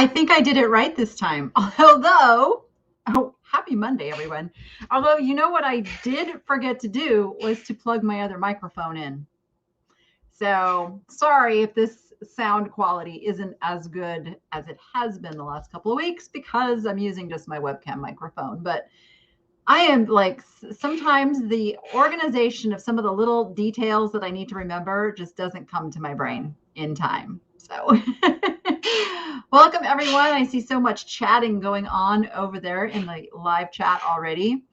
I think I did it right this time. Although, oh, happy Monday, everyone. Although, you know what I did forget to do was to plug my other microphone in. So sorry if this sound quality isn't as good as it has been the last couple of weeks because I'm using just my webcam microphone. But I am like, sometimes the organization of some of the little details that I need to remember just doesn't come to my brain in time. So welcome everyone. I see so much chatting going on over there in the live chat already.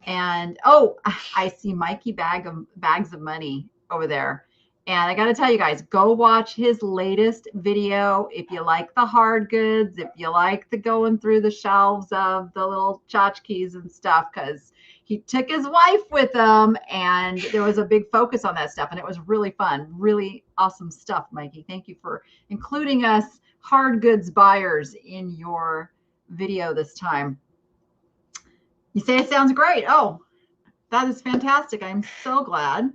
And oh, I see Mikey Bags of Money over there. And I got to tell you guys, go watch his latest video. If you like the hard goods, if you like the going through the shelves of the little tchotchkes and stuff, because he took his wife with him and there was a big focus on that stuff. And it was really fun, really awesome stuff, Mikey. Thank you for including us hard goods buyers in your video this time. You say it sounds great. Oh, that is fantastic. I'm so glad.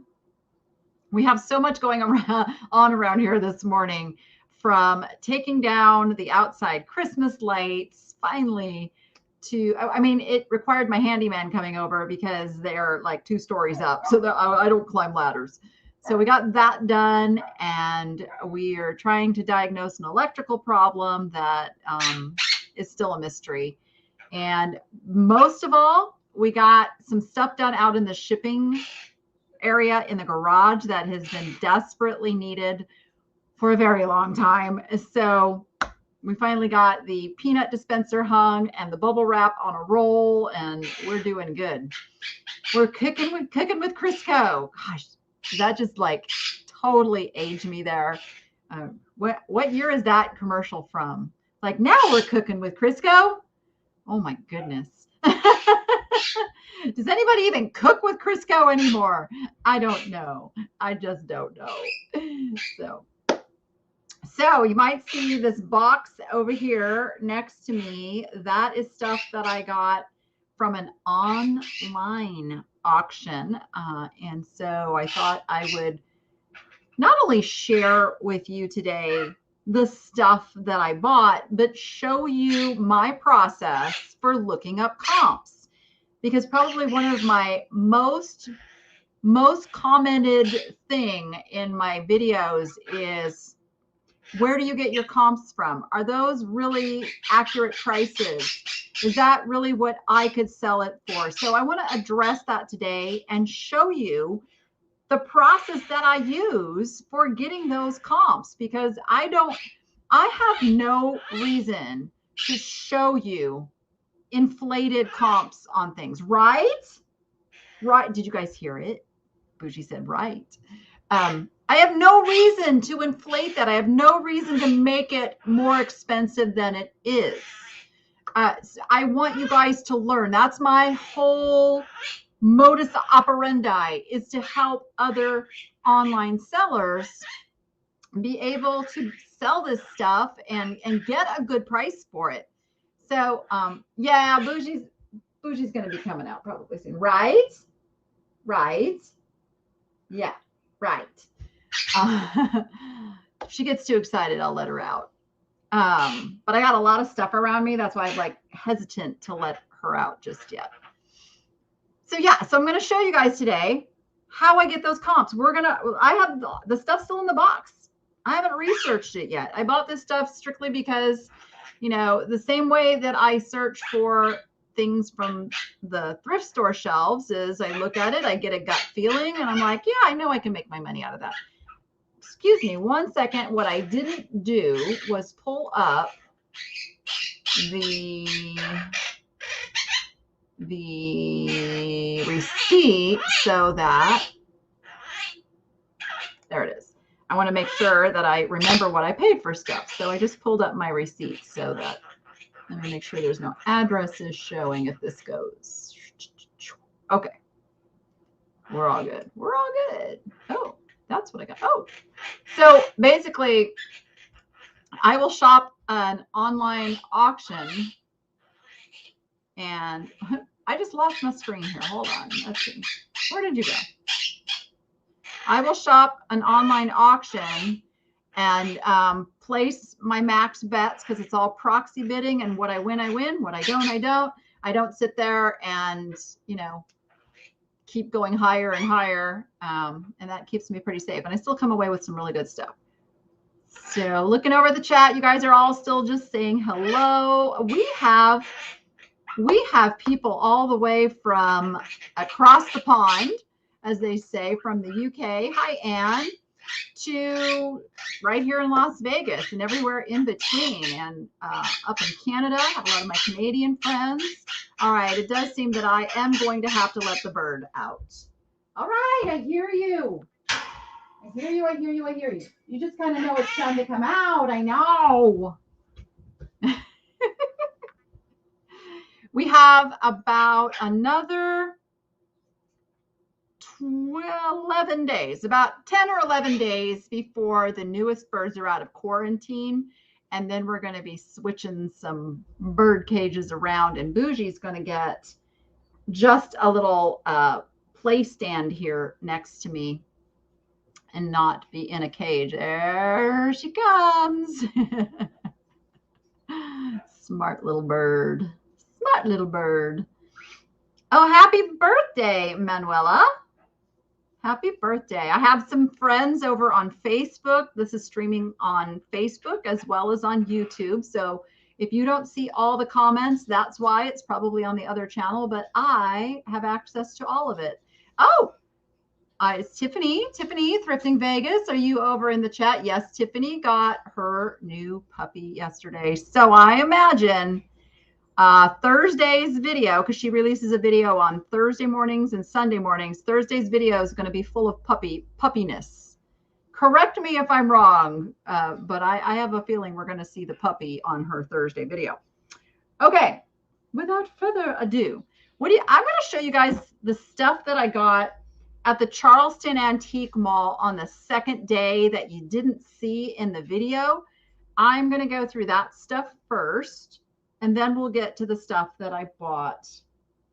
We have so much going on around here this morning, from taking down the outside Christmas lights finally to, I mean, it required my handyman coming over because they're like 2 stories up. So I don't climb ladders. So we got that done, and we are trying to diagnose an electrical problem that is still a mystery. And most of all, we got some stuff done out in the shipping area in the garage that has been desperately needed for a very long time. So we finally got the peanut dispenser hung and the bubble wrap on a roll, and we're doing good. We're cooking with Crisco. Gosh, that just like totally aged me there. What year is that commercial from? Like, now we're cooking with Crisco. Oh my goodness. Does anybody even cook with Crisco anymore? I don't know. I just don't know. So you might see this box over here next to me. That is stuff that I got from an online auction. And so I thought I would not only share with you today the stuff that I bought, but show you my process for looking up comps. Because probably one of my most commented thing in my videos is, where do you get your comps from? Are those really accurate prices? Is that really what I could sell it for? So I want to address that today and show you the process that I use for getting those comps, because I have no reason to show you inflated comps on things, right? Right. Did you guys hear it? Bougie said, right. I have no reason to inflate that. I have no reason to make it more expensive than it is. I want you guys to learn. That's my whole modus operandi, is to help other online sellers be able to sell this stuff and get a good price for it. So, yeah, Bougie's going to be coming out probably soon. Right? Right. Yeah, right. She gets too excited, I'll let her out. But I got a lot of stuff around me. That's why I'm like hesitant to let her out just yet. So yeah, so I'm going to show you guys today how I get those comps. I have the stuff still in the box. I haven't researched it yet. I bought this stuff strictly because, you know, the same way that I search for things from the thrift store shelves is I look at it, I get a gut feeling, and I'm like, yeah, I know I can make my money out of that. Excuse me, 1 second. What I didn't do was pull up the receipt so that, there it is. I want to make sure that I remember what I paid for stuff. So I just pulled up my receipt so that, let me make sure there's no addresses showing if this goes. Okay. We're all good. We're all good. Oh, that's what I got. Oh, so basically I will shop an online auction, and I just lost my screen here. Hold on. Let's see. Where did you go? I will shop an online auction, and place my max bets, because it's all proxy bidding, and what I win, I win. What I don't, I don't. I don't sit there and, you know, keep going higher and higher. And that keeps me pretty safe. And I still come away with some really good stuff. So looking over the chat, you guys are all still just saying hello. We have people all the way from across the pond, as they say, from the UK. Hi, Anne. To right here in Las Vegas and everywhere in between, and up in Canada. I have a lot of my Canadian friends. All right, it does seem that I am going to have to let the bird out. All right, I hear you. I hear you, I hear you, I hear you. You just kind of know it's time to come out. I know. We have about another 11 days, about 10 or 11 days before the newest birds are out of quarantine. And then we're going to be switching some bird cages around, and Bougie's going to get just a little play stand here next to me and not be in a cage. There she comes. Smart little bird. Smart little bird. Oh, happy birthday, Manuela. Happy birthday. I have some friends over on Facebook. This is streaming on Facebook as well as on YouTube. So if you don't see all the comments, that's why. It's probably on the other channel, but I have access to all of it. Oh, it's Tiffany. Tiffany, Thrifting Vegas. Are you over in the chat? Yes, Tiffany got her new puppy yesterday. So I imagine Thursday's video, because she releases a video on Thursday mornings and Sunday mornings. Thursday's video is going to be full of puppiness. Correct me if I'm wrong, but I have a feeling we're going to see the puppy on her Thursday video. Okay, without further ado, I'm going to show you guys the stuff that I got at the Charleston Antique Mall on the second day that you didn't see in the video. I'm going to go through that stuff first, and then we'll get to the stuff that I bought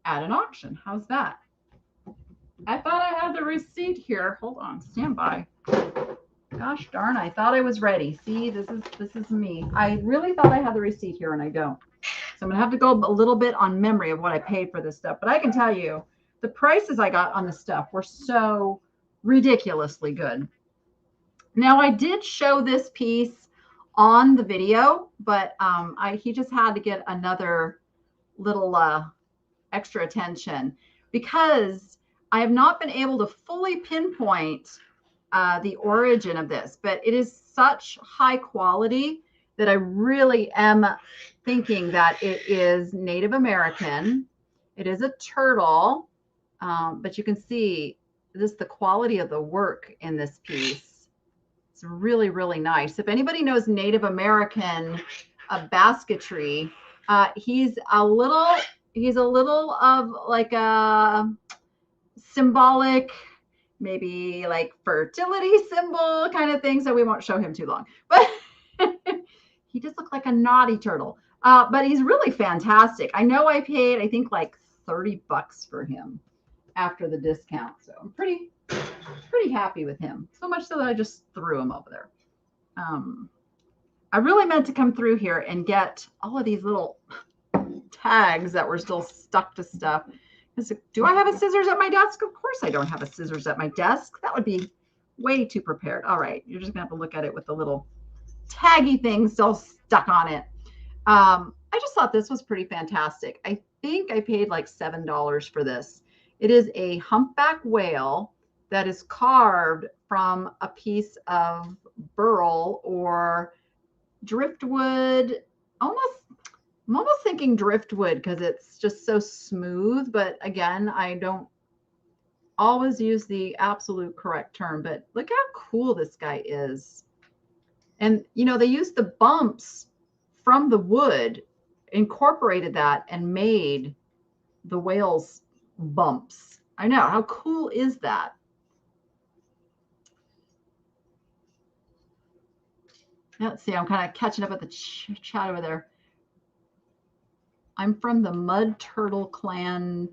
at an auction. How's that? I thought I had the receipt here. Hold on, stand by. Gosh darn, I thought I was ready. See, this is me. I really thought I had the receipt here, and I don't. So I'm gonna have to go a little bit on memory of what I paid for this stuff. But I can tell you, the prices I got on the stuff were so ridiculously good. Now, I did show this piece on the video, but he just had to get another little extra attention, because I have not been able to fully pinpoint the origin of this, but it is such high quality that I really am thinking that it is Native American. It is a turtle, but you can see the quality of the work in this piece. It's really, really nice. If anybody knows Native American basketry, he's a little of like a symbolic, maybe like fertility symbol kind of thing. So we won't show him too long, but he just looks like a naughty turtle. But he's really fantastic. I know I paid, I think, like $30 for him after the discount. So I'm pretty happy with him. So much so that I just threw him over there. I really meant to come through here and get all of these little tags that were still stuck to stuff. Do I have a scissors at my desk? Of course I don't have a scissors at my desk. That would be way too prepared. All right, you're just gonna have to look at it with the little taggy thing still stuck on it. I just thought this was pretty fantastic. I think I paid like $7 for this. It is a humpback whale that is carved from a piece of burl or driftwood. I'm almost thinking driftwood because it's just so smooth. But again, I don't always use the absolute correct term. But look how cool this guy is. And, you know, they used the bumps from the wood, incorporated that, and made the whale's bumps. I know. How cool is that? Let's see. I'm kind of catching up with the chat over there. I'm from the Mud Turtle Clan,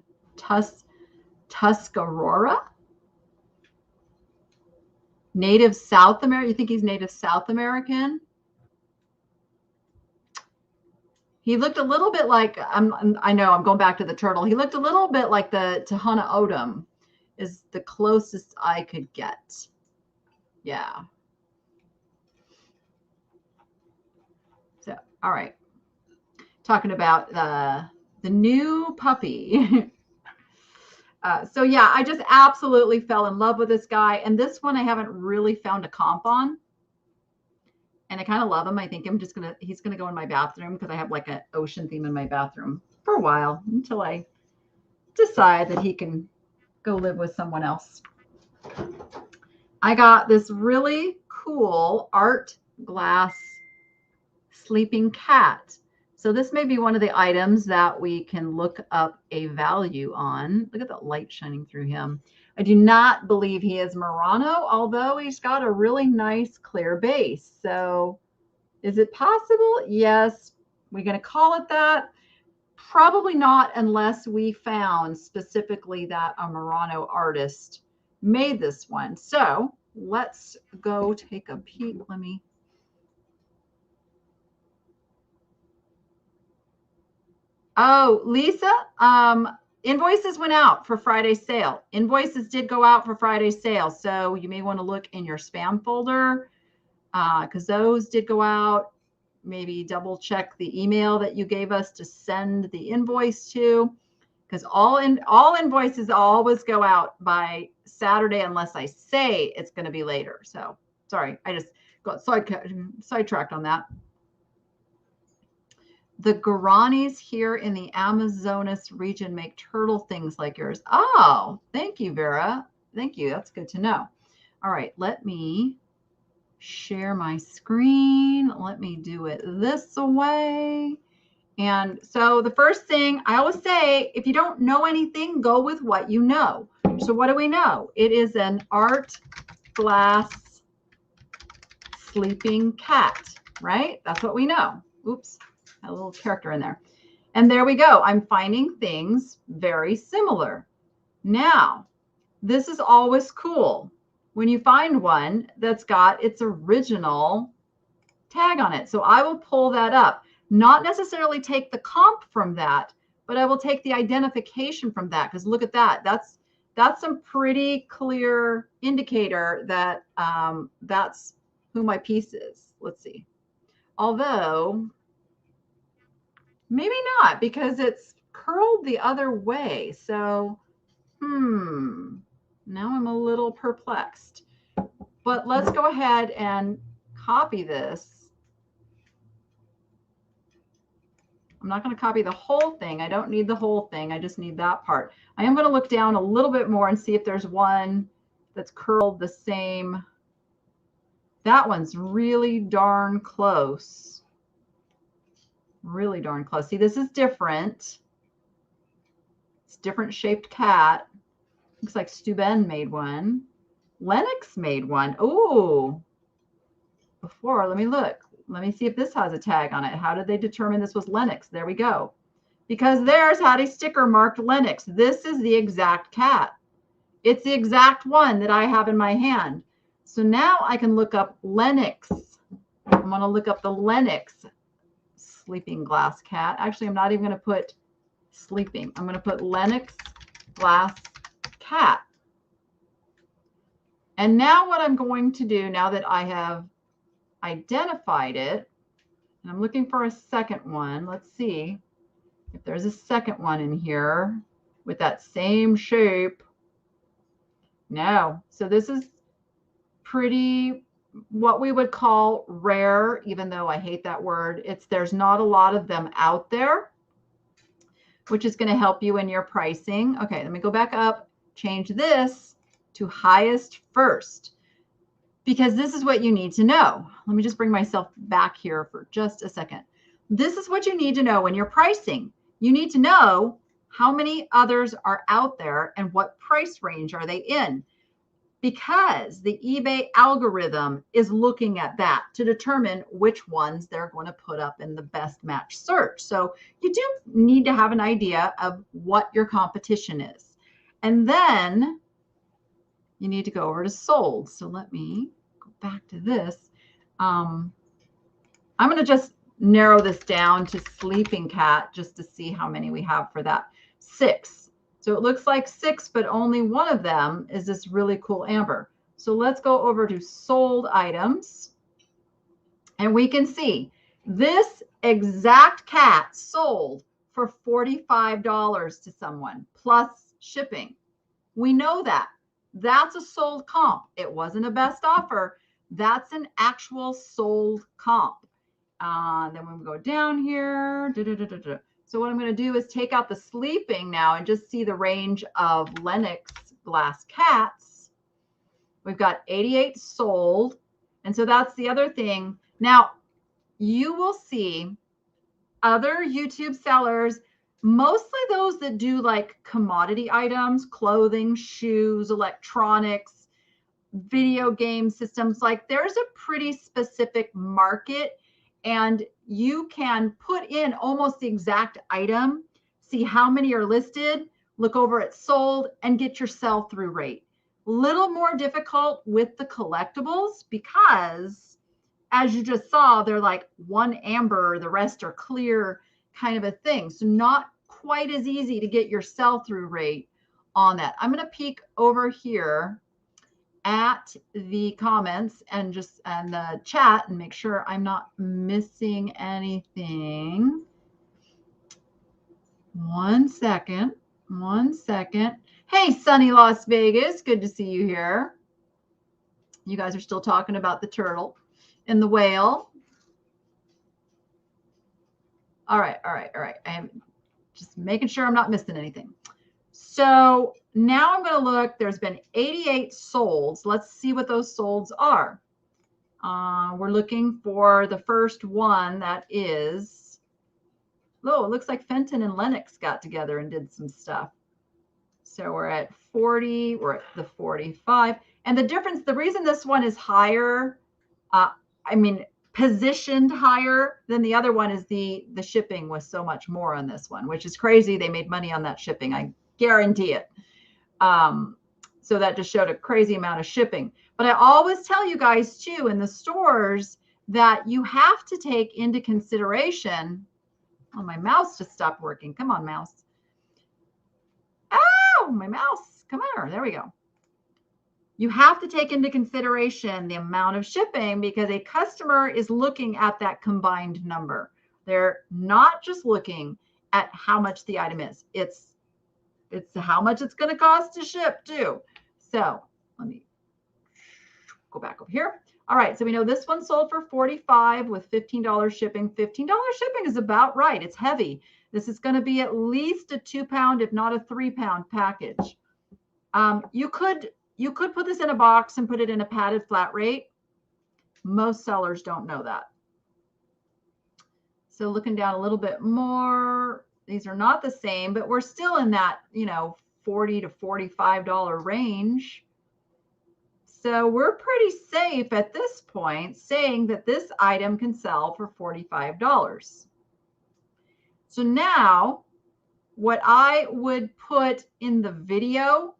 Tuscarora. Native South American. You think he's Native South American? He looked a little bit like, I know I'm going back to the turtle. He looked a little bit like the Tahana Odom is the closest I could get. Yeah. So, all right. Talking about the new puppy. So yeah, I just absolutely fell in love with this guy. And this one I haven't really found a comp on. And I kind of love him. I think he's going to go in my bathroom because I have like an ocean theme in my bathroom for a while until I decide that he can go live with someone else. I got this really cool art glass sleeping cat. So this may be one of the items that we can look up a value on. Look at that light shining through him. I do not believe he is Murano, although he's got a really nice clear base. So is it possible? Yes. We're going to call it that. Probably not unless we found specifically that a Murano artist made this one. So let's go take a peek. Oh, Lisa, invoices went out for Friday's sale. Invoices did go out for Friday's sale. So you may want to look in your spam folder because those did go out. Maybe double check the email that you gave us to send the invoice to, because all invoices always go out by Saturday unless I say it's going to be later. So sorry, I just got sidetracked on that. The Guaranis here in the Amazonas region make turtle things like yours. Oh, thank you, Vera. Thank you. That's good to know. All right, let me share my screen. Let me do it this way. And so the first thing I always say, if you don't know anything, go with what you know. So what do we know? It is an art glass sleeping cat, right? That's what we know. Oops. A little character in there. And there we go. I'm finding things very similar. Now, this is always cool when you find one that's got its original tag on it. So I will pull that up, not necessarily take the comp from that, but I will take the identification from that, because look at that. That's some pretty clear indicator that that's who my piece is. Let's see. Although maybe not, because it's curled the other way. So, now I'm a little perplexed. But let's go ahead and copy this. I'm not going to copy the whole thing. I don't need the whole thing. I just need that part. I am going to look down a little bit more and see if there's one that's curled the same. That one's really darn close. Really darn close. See, this is different. It's different shaped cat. Looks like Steuben made one. Lennox made one. Oh, before, let me look. Let me see if this has a tag on it. How did they determine this was Lennox? There we go. Because theirs had a sticker marked Lennox. This is the exact cat. It's the exact one that I have in my hand. So now I can look up Lennox. I'm going to look up the Lennox sleeping glass cat. Actually, I'm not even going to put sleeping. I'm going to put Lennox glass cat. And now what I'm going to do, now that I have identified it, and I'm looking for a second one. Let's see if there's a second one in here with that same shape. No. So this is pretty, what we would call rare, even though I hate that word. There's not a lot of them out there, which is going to help you in your pricing. Okay, let me go back up, change this to highest first, because this is what you need to know. Let me just bring myself back here for just a second. This is what you need to know when you're pricing. You need to know how many others are out there and what price range are they in, because the eBay algorithm is looking at that to determine which ones they're going to put up in the best match search. So you do need to have an idea of what your competition is. And then you need to go over to sold. So let me go back to this. I'm going to just narrow this down to sleeping cat just to see how many we have for that. 6. So it looks like 6, but only one of them is this really cool amber. So let's go over to sold items. And we can see this exact cat sold for $45 to someone plus shipping. We know that. That's a sold comp. It wasn't a best offer. That's an actual sold comp. Then when we go down here, so what I'm going to do is take out the sleeping now and just see the range of Lennox glass cats. We've got 88 sold. And so that's the other thing. Now, you will see other YouTube sellers, mostly those that do like commodity items, clothing, shoes, electronics, video game systems. Like there's a pretty specific market, and you can put in almost the exact item, see how many are listed, look over at sold, and get your sell-through rate. Little more difficult with the collectibles because, as you just saw, they're like one amber, the rest are clear kind of a thing. So not quite as easy to get your sell-through rate on that. I'm going to peek over here at the comments and the chat and make sure I'm not missing anything. One second. Hey, sunny Las Vegas. Good to see you here. You guys are still talking about the turtle and the whale. All right. I am just making sure I'm not missing anything. So now I'm going to look. There's been 88 solds. Let's see what those solds are. We're looking for the first one. That is, oh, it looks like Fenton and Lennox got together and did some stuff. So we're at 40. We're at the 45. And the difference, the reason this one is higher, positioned higher than the other one is the shipping was so much more on this one, which is crazy. They made money on that shipping. I guarantee it. So that just showed a crazy amount of shipping. But I always tell you guys too, in the stores, that you have to take into consideration. Oh, my mouse just stopped working. Come on, mouse. Oh, my mouse. Come here. There we go. You have to take into consideration the amount of shipping because a customer is looking at that combined number. They're not just looking at how much the item is. It's how much it's going to cost to ship too. So let me go back over here. All right. So we know this one sold for $45 with $15 shipping. $15 shipping is about right. It's heavy. This is going to be at least a 2-pound, if not a 3-pound package. You could put this in a box and put it in a padded flat rate. Most sellers don't know that. So looking down a little bit more, these are not the same, but we're still in that, $40 to $45 range. So we're pretty safe at this point saying that this item can sell for $45. So now what I would put in the video,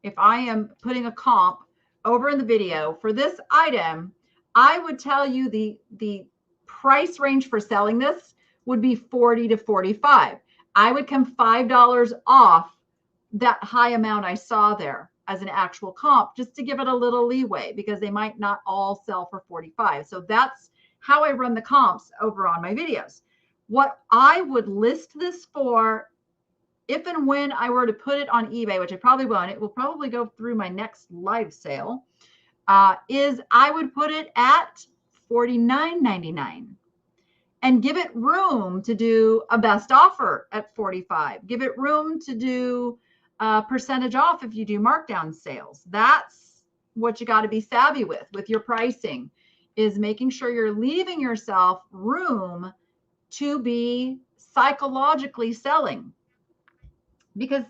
if I am putting a comp over in the video for this item, I would tell you the price range for selling this would be $40 to $45. I would come $5 off that high amount I saw there as an actual comp, just to give it a little leeway because they might not all sell for $45. So that's how I run the comps over on my videos. What I would list this for, if and when I were to put it on eBay, which I probably won't, it will probably go through my next live sale, is I would put it at $49.99 and give it room to do a best offer at $45. Give it room to do a percentage off if you do markdown sales. That's what you got to be savvy with your pricing, is making sure you're leaving yourself room to be psychologically selling. Because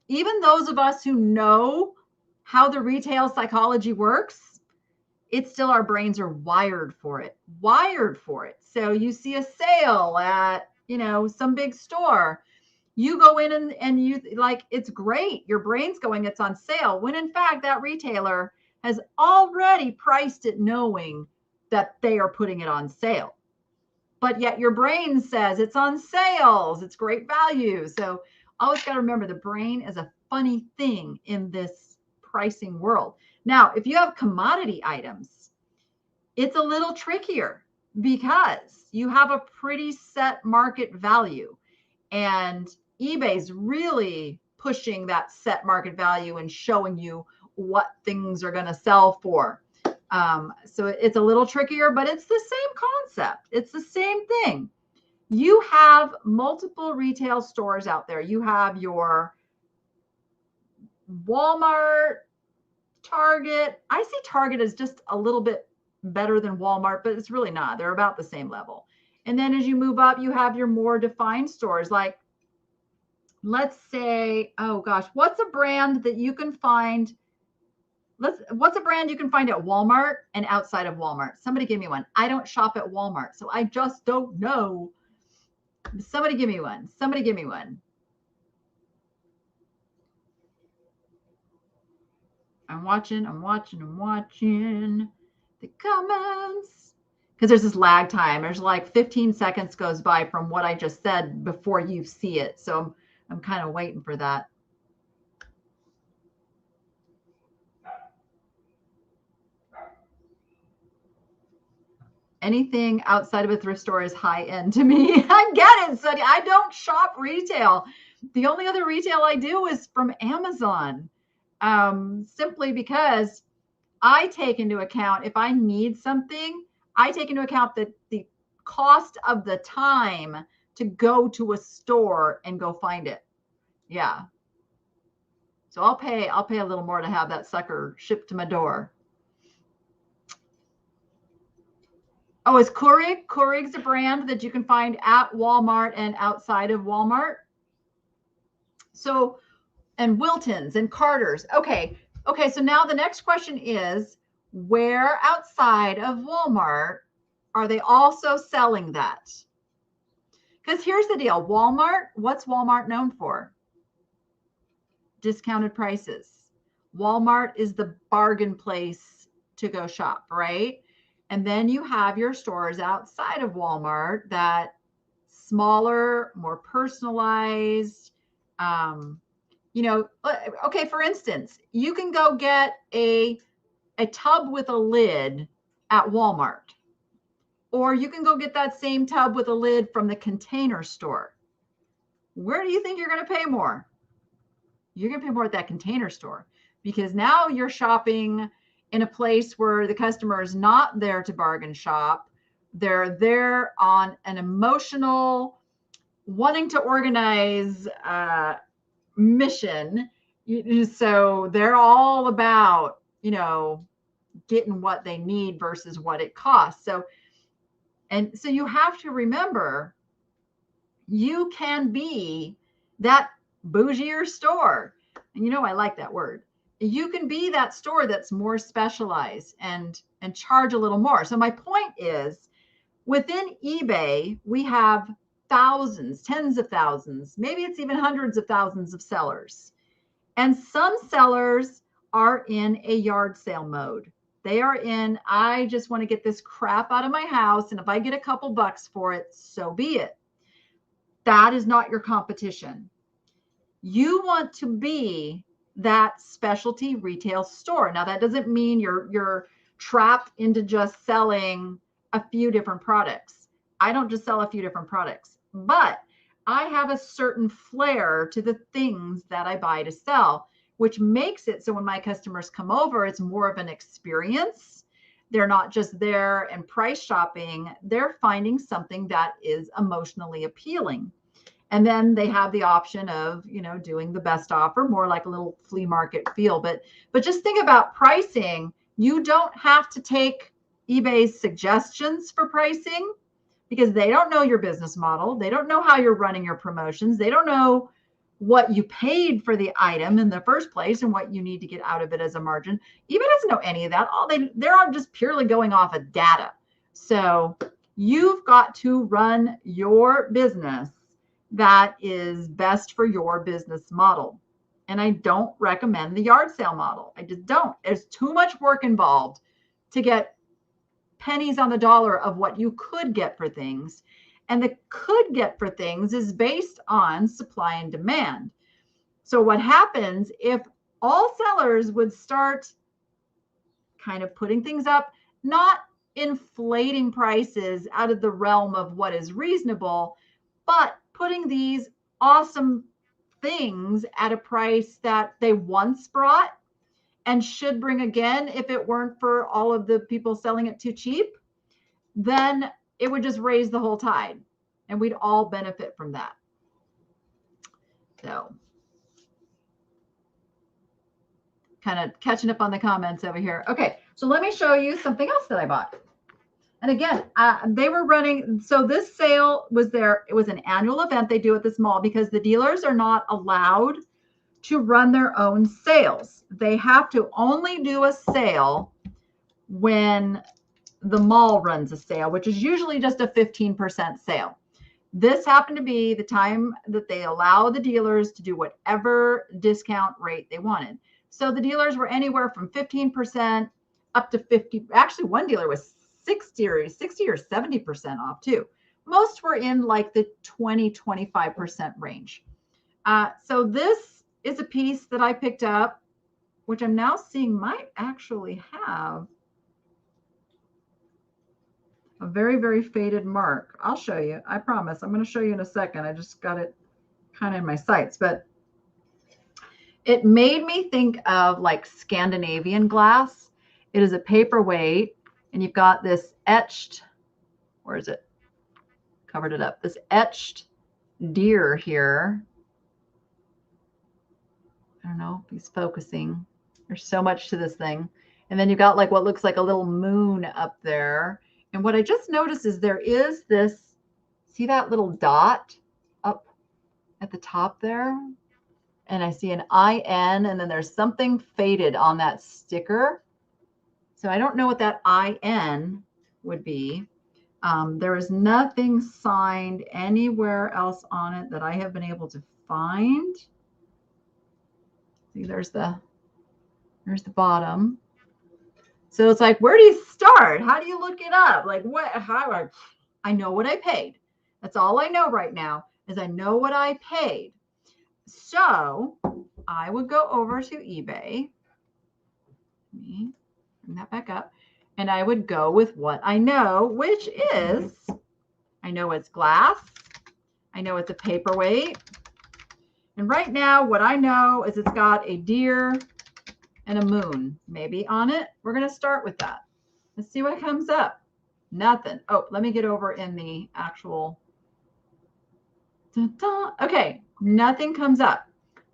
even those of us who know how the retail psychology works, it's still, our brains are wired for it. So you see a sale at, some big store. You go in and you like, it's great. Your brain's going, it's on sale, when in fact that retailer has already priced it knowing that they are putting it on sale. But yet your brain says it's on sales, it's great value. So always got to remember, the brain is a funny thing in this pricing world. Now, if you have commodity items, it's a little trickier because you have a pretty set market value, and eBay's really pushing that set market value and showing you what things are going to sell for. So it's a little trickier, but it's the same concept. It's the same thing. You have multiple retail stores out there. You have your Walmart, Target. I see Target as just a little bit better than Walmart, but it's really not. They're about the same level. And then as you move up, you have your more defined stores. Like, let's say, oh gosh, what's a brand that you can find? What's a brand you can find at Walmart and outside of Walmart? Somebody give me one. I don't shop at Walmart, so I just don't know. Somebody give me one. Somebody give me one. I'm watching the comments, because there's this lag time. There's like 15 seconds goes by from what I just said before you see it. So I'm kind of waiting for that. Anything outside of a thrift store is high end to me. I get it, Sonny. I don't shop retail. The only other retail I do is from Amazon, simply because I take into account, if I need something, I take into account the cost of the time to go to a store and go find it. Yeah. So I'll pay a little more to have that sucker shipped to my door. Oh, is Keurig? Keurig's a brand that you can find at Walmart and outside of Walmart. So, and Wilton's and Carter's. Okay. So now the next question is, where outside of Walmart are they also selling that? Because here's the deal. Walmart, what's Walmart known for? Discounted prices. Walmart is the bargain place to go shop, right? And then you have your stores outside of Walmart that smaller, more personalized. Okay, for instance, you can go get a tub with a lid at Walmart, or you can go get that same tub with a lid from the Container Store. Where do you think you're going to pay more? You're going to pay more at that Container Store, because now you're shopping in a place where the customer is not there to bargain shop. They're there on an emotional, wanting to organize mission. So they're all about, getting what they need versus what it costs. So you have to remember, you can be that bougier store. And I like that word. You can be that store that's more specialized and charge a little more. So my point is, within eBay, we have thousands, tens of thousands, maybe it's even hundreds of thousands of sellers. And some sellers are in a yard sale mode. They are in, I just want to get this crap out of my house, and if I get a couple bucks for it, so be it. That is not your competition. You want to be that specialty retail store. Now, that doesn't mean you're trapped into just selling a few different products. I don't just sell a few different products, but I have a certain flair to the things that I buy to sell, which makes it so when my customers come over, it's more of an experience. They're not just there and price shopping. They're finding something that is emotionally appealing. And then they have the option of, doing the best offer, more like a little flea market feel. But just think about pricing. You don't have to take eBay's suggestions for pricing, because they don't know your business model. They don't know how you're running your promotions. They don't know what you paid for the item in the first place and what you need to get out of it as a margin. eBay doesn't know any of that. They're all just purely going off of data. So you've got to run your business that is best for your business model. And I don't recommend the yard sale model. I just don't. There's too much work involved to get pennies on the dollar of what you could get for things. And the could get for things is based on supply and demand. So what happens if all sellers would start kind of putting things up, not inflating prices out of the realm of what is reasonable, but putting these awesome things at a price that they once brought and should bring again if it weren't for all of the people selling it too cheap, then it would just raise the whole tide and we'd all benefit from that. So kind of catching up on the comments over here. Okay, so let me show you something else that I bought. And again, they were running, so this sale was there. It was an annual event they do at this mall because the dealers are not allowed to run their own sales. They have to only do a sale when the mall runs a sale, which is usually just a 15% sale. This happened to be the time that they allow the dealers to do whatever discount rate they wanted. So the dealers were anywhere from 15% up to 50. Actually, one dealer was 60 or 70% off too. Most were in like the 20-25% range. So this is a piece that I picked up, which I'm now seeing might actually have a very, very faded mark. I'll show you. I promise. I'm going to show you in a second. I just got it kind of in my sights, but it made me think of like Scandinavian glass. It is a paperweight, and you've got this etched, where is it? Covered it up. This etched deer here. I don't know if he's focusing. There's so much to this thing. And then you've got like what looks like a little moon up there. And what I just noticed is there is this, see that little dot up at the top there? And I see an IN, and then there's something faded on that sticker. So I don't know what that IN would be. There is nothing signed anywhere else on it that I have been able to find. See, there's the bottom. So it's like, where do you start? How do you look it up? Like what, how I know what I paid. That's all I know right now is I know what I paid. So I would go over to eBay. Let me bring that back up. And I would go with what I know, which is, I know it's glass. I know it's a paperweight. And right now, what I know is it's got a deer and a moon maybe on it. We're going to start with that. Let's see what comes up. Nothing. Oh, let me get over in the actual. Okay, nothing comes up.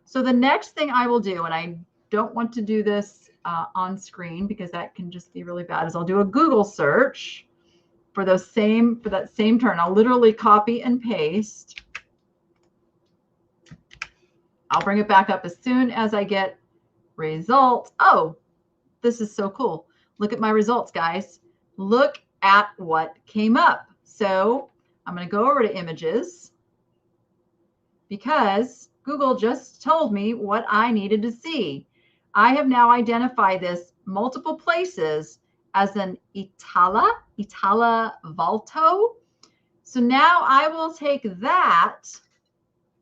So the next thing I will do, and I don't want to do this on screen because that can just be really bad, is I'll do a Google search for that same term. I'll literally copy and paste. I'll bring it back up as soon as I get results. Oh, this is so cool. Look at my results, guys. Look at what came up. So I'm going to go over to images because Google just told me what I needed to see. I have now identified this multiple places as an Itala Valto. So now I will take that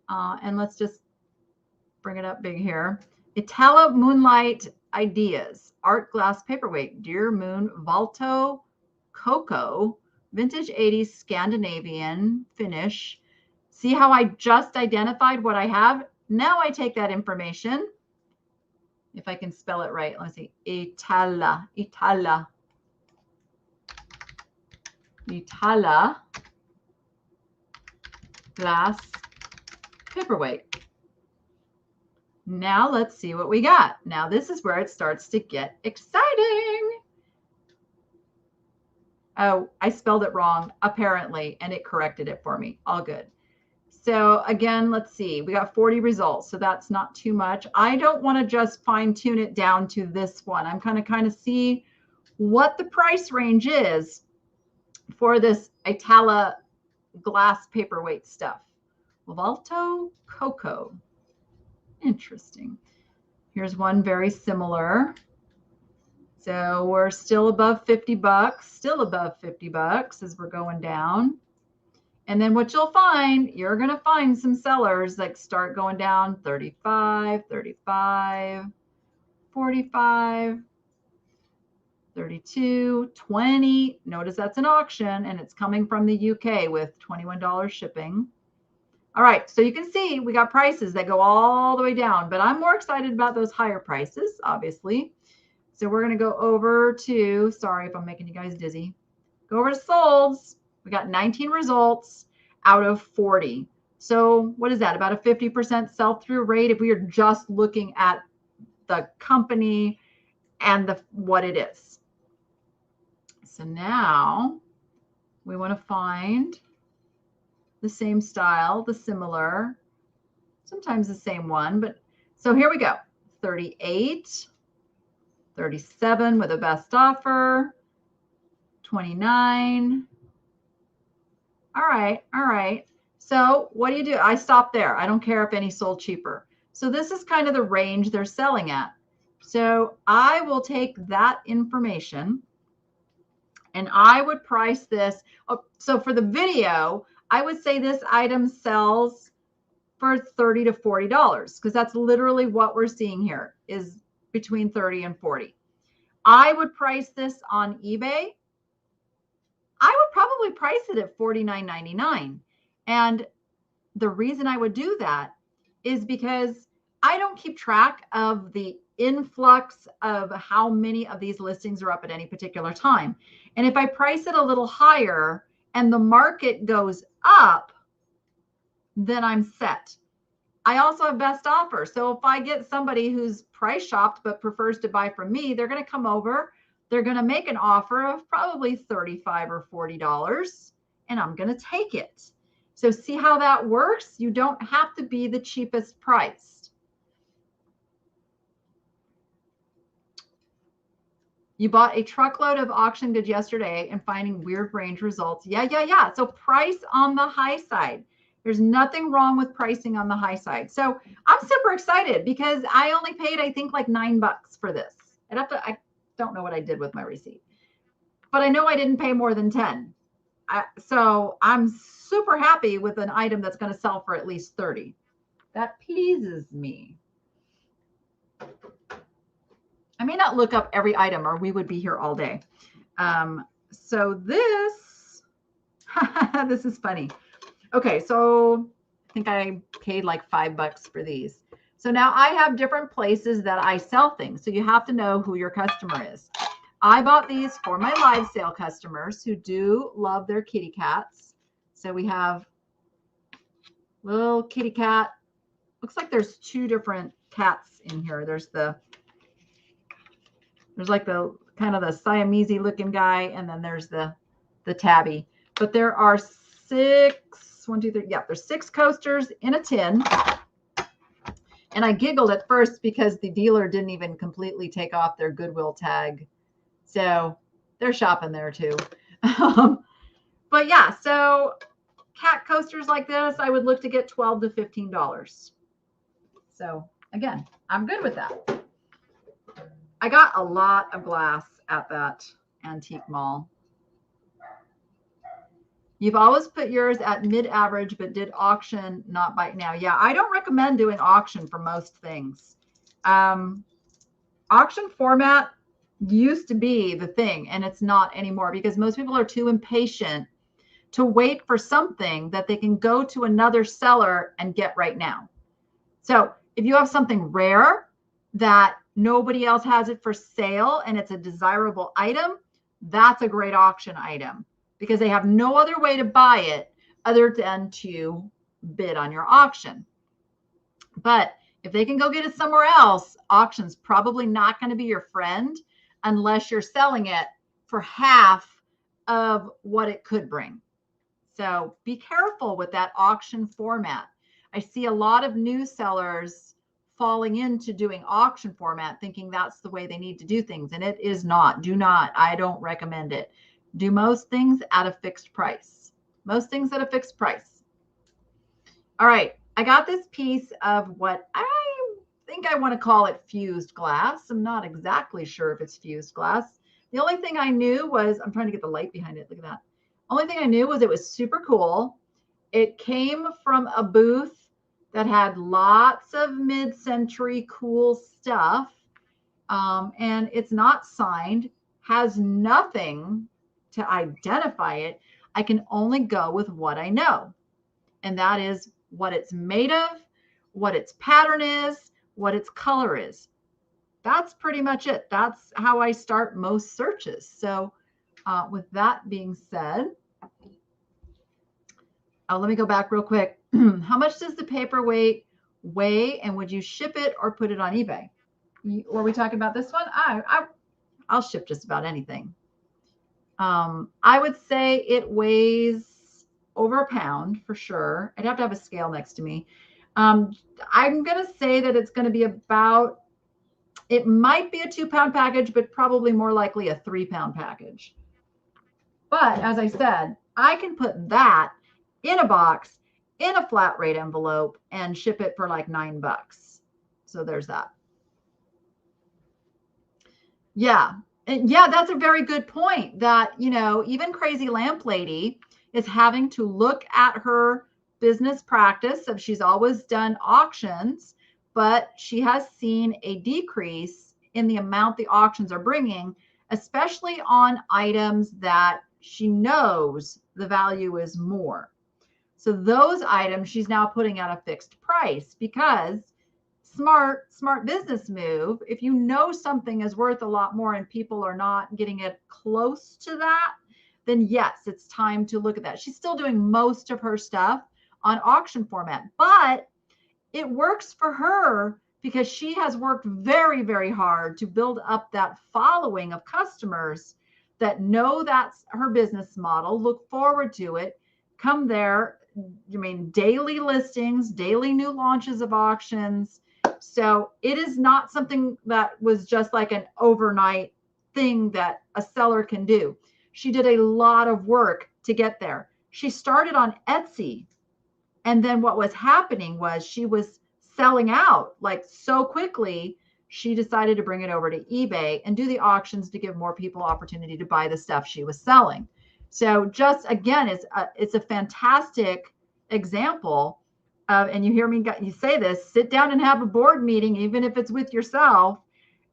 and let's just bring it up big here. Itala Moonlight Ideas, Art Glass Paperweight, Deer Moon Valto Cocoa, Vintage 80s Scandinavian finish. See how I just identified what I have? Now I take that information, if I can spell it right. Let's see, Itala glass paperweight. Now let's see what we got. Now this is where it starts to get exciting. Oh, I spelled it wrong, apparently, and it corrected it for me. All good. So again, let's see. We got 40 results, so that's not too much. I don't want to just fine tune it down to this one. I'm kind of see what the price range is for this Itala glass paperweight stuff. Volto Coco. Interesting. Here's one very similar. So we're still above 50 bucks, still above 50 bucks as we're going down. And then what you'll find, you're going to find some sellers that start going down 35, 35, 45, 32, 20. Notice that's an auction and it's coming from the UK with $21 shipping. All right, so you can see we got prices that go all the way down, but I'm more excited about those higher prices, obviously. So we're going to go over to, sorry if I'm making you guys dizzy, go over to solds. We got 19 results out of 40. So what is that? About a 50% sell-through rate if we are just looking at the company and what it is. So now we want to find the same style, the similar, sometimes the same one, but so here we go. 38, 37 with a best offer, 29. All right. So what do? I stop there. I don't care if any sold cheaper. So this is kind of the range they're selling at. So I will take that information and I would price this. Oh, so for the video, I would say this item sells for $30 to $40 because that's literally what we're seeing here is between 30 and 40. I would price this on eBay. I would probably price it at $49.99. And the reason I would do that is because I don't keep track of the influx of how many of these listings are up at any particular time. And if I price it a little higher and the market goes up, then I'm set. I also have best offer. So if I get somebody who's price shopped but prefers to buy from me, they're going to come over. They're going to make an offer of probably $35 or $40, and I'm going to take it. So see how that works? You don't have to be the cheapest priced. You bought a truckload of auction goods yesterday and finding weird range results. Yeah. So price on the high side. There's nothing wrong with pricing on the high side. So I'm super excited because I only paid, I think, like $9 for this. I don't know what I did with my receipt, but I know I didn't pay more than 10. So I'm super happy with an item that's going to sell for at least 30. That pleases me. I may not look up every item or we would be here all day. So this, this is funny. Okay, so I think I paid like $5 for these. So now I have different places that I sell things. So you have to know who your customer is. I bought these for my live sale customers who do love their kitty cats. So we have little kitty cat. Looks like there's two different cats in here. There's like the kind of the Siamese looking guy, and then there's the tabby. But there are there's 6 coasters in a tin. And I giggled at first because the dealer didn't even completely take off their Goodwill tag. So they're shopping there too. But yeah, so cat coasters like this, I would look to get $12 to $15. So again, I'm good with that. I got a lot of glass at that antique mall. You've always put yours at mid-average, but did auction, not buy now. Yeah, I don't recommend doing auction for most things. Auction format used to be the thing, and it's not anymore because most people are too impatient to wait for something that they can go to another seller and get right now. So if you have something rare that nobody else has it for sale and it's a desirable item, that's a great auction item because they have no other way to buy it other than to bid on your auction. But if they can go get it somewhere else, auction's probably not going to be your friend unless you're selling it for half of what it could bring. So be careful with that auction format. I see a lot of new sellers falling into doing auction format, thinking that's the way they need to do things. And it is not. Do not. I don't recommend it. Do most things at a fixed price. Most things at a fixed price. All right. I got this piece of what I think I want to call it fused glass. I'm not exactly sure if it's fused glass. The only thing I knew was, I'm trying to get the light behind it. Look at that. Only thing I knew was it was super cool. It came from a booth that had lots of mid-century cool stuff. And it's not signed, has nothing to identify it. I can only go with what I know. And that is what it's made of, what its pattern is, what its color is. That's pretty much it. That's how I start most searches. So with that being said, let me go back real quick. How much does the paperweight weigh, and would you ship it or put it on eBay? Were we talking about this one? I'll ship just about anything. I would say it weighs over a pound for sure. I'd have to have a scale next to me. I'm going to say that it's going to be about, it might be a 2-pound package, but probably more likely a 3-pound package. But as I said, I can put that in a box, in a flat rate envelope, and ship it for like $9. So there's that. Yeah. And yeah, that's a very good point that, you know, even Crazy Lamp Lady is having to look at her business practice. So she's always done auctions, but she has seen a decrease in the amount the auctions are bringing, especially on items that she knows the value is more. So those items she's now putting at a fixed price because smart business move. If you know something is worth a lot more and people are not getting it close to that, then yes, it's time to look at that. She's still doing most of her stuff on auction format, but it works for her because she has worked very, very hard to build up that following of customers that know that's her business model, look forward to it, come there. I mean, daily listings, daily new launches of auctions. So it is not something that was just like an overnight thing that a seller can do. She did a lot of work to get there. She started on Etsy. And then what was happening was she was selling out like so quickly. She decided to bring it over to eBay and do the auctions to give more people opportunity to buy the stuff she was selling. So just again, it's a fantastic example of, and you hear me you say this, sit down and have a board meeting, even if it's with yourself,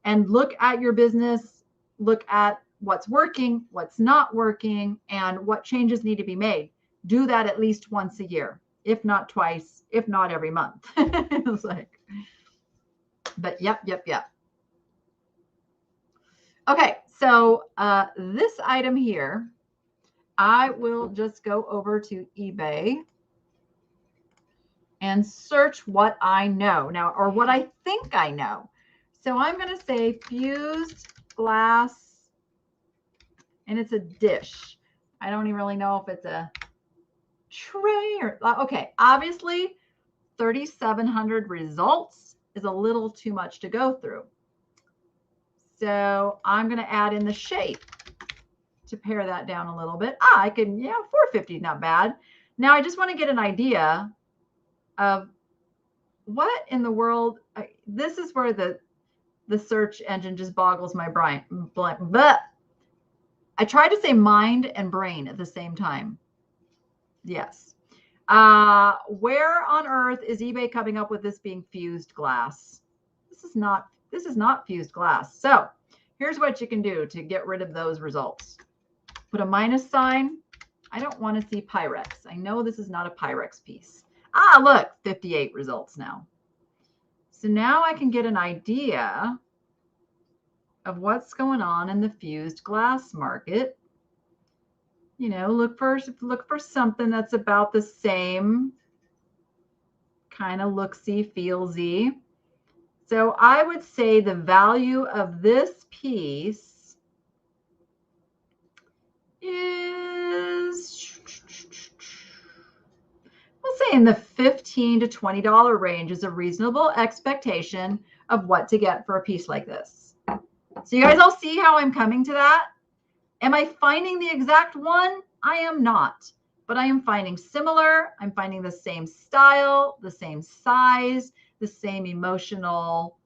and look at your business, look at what's working, what's not working, and what changes need to be made. Do that at least once a year, if not twice, if not every month. It's like, but yep. Okay, so this item here, I will just go over to eBay and search what I know now, or what I think I know. So I'm going to say fused glass, and it's a dish. I don't even really know if it's a tray or, okay, obviously 3,700 results is a little too much to go through. So I'm going to add in the shape to pare that down a little bit. I can, 450, not bad. Now I just want to get an idea of what in the world, this is where the search engine just boggles my brain. But I tried to say mind and brain at the same time. Yes. Where on earth is eBay coming up with this being fused glass? This is not fused glass. So here's what you can do to get rid of those results. Put a minus sign. I don't want to see Pyrex. I know this is not a Pyrex piece. Look, 58 results now. So now I can get an idea of what's going on in the fused glass market. You know, look for something that's about the same kind of look-see, feel-see. So I would say the value of this piece is, we'll say in the $15 to $20 range is a reasonable expectation of what to get for a piece like this. So you guys all see how I'm coming to that? Am I finding the exact one? I am not. but I am finding similar. I'm finding the same style, the same size, the same emotional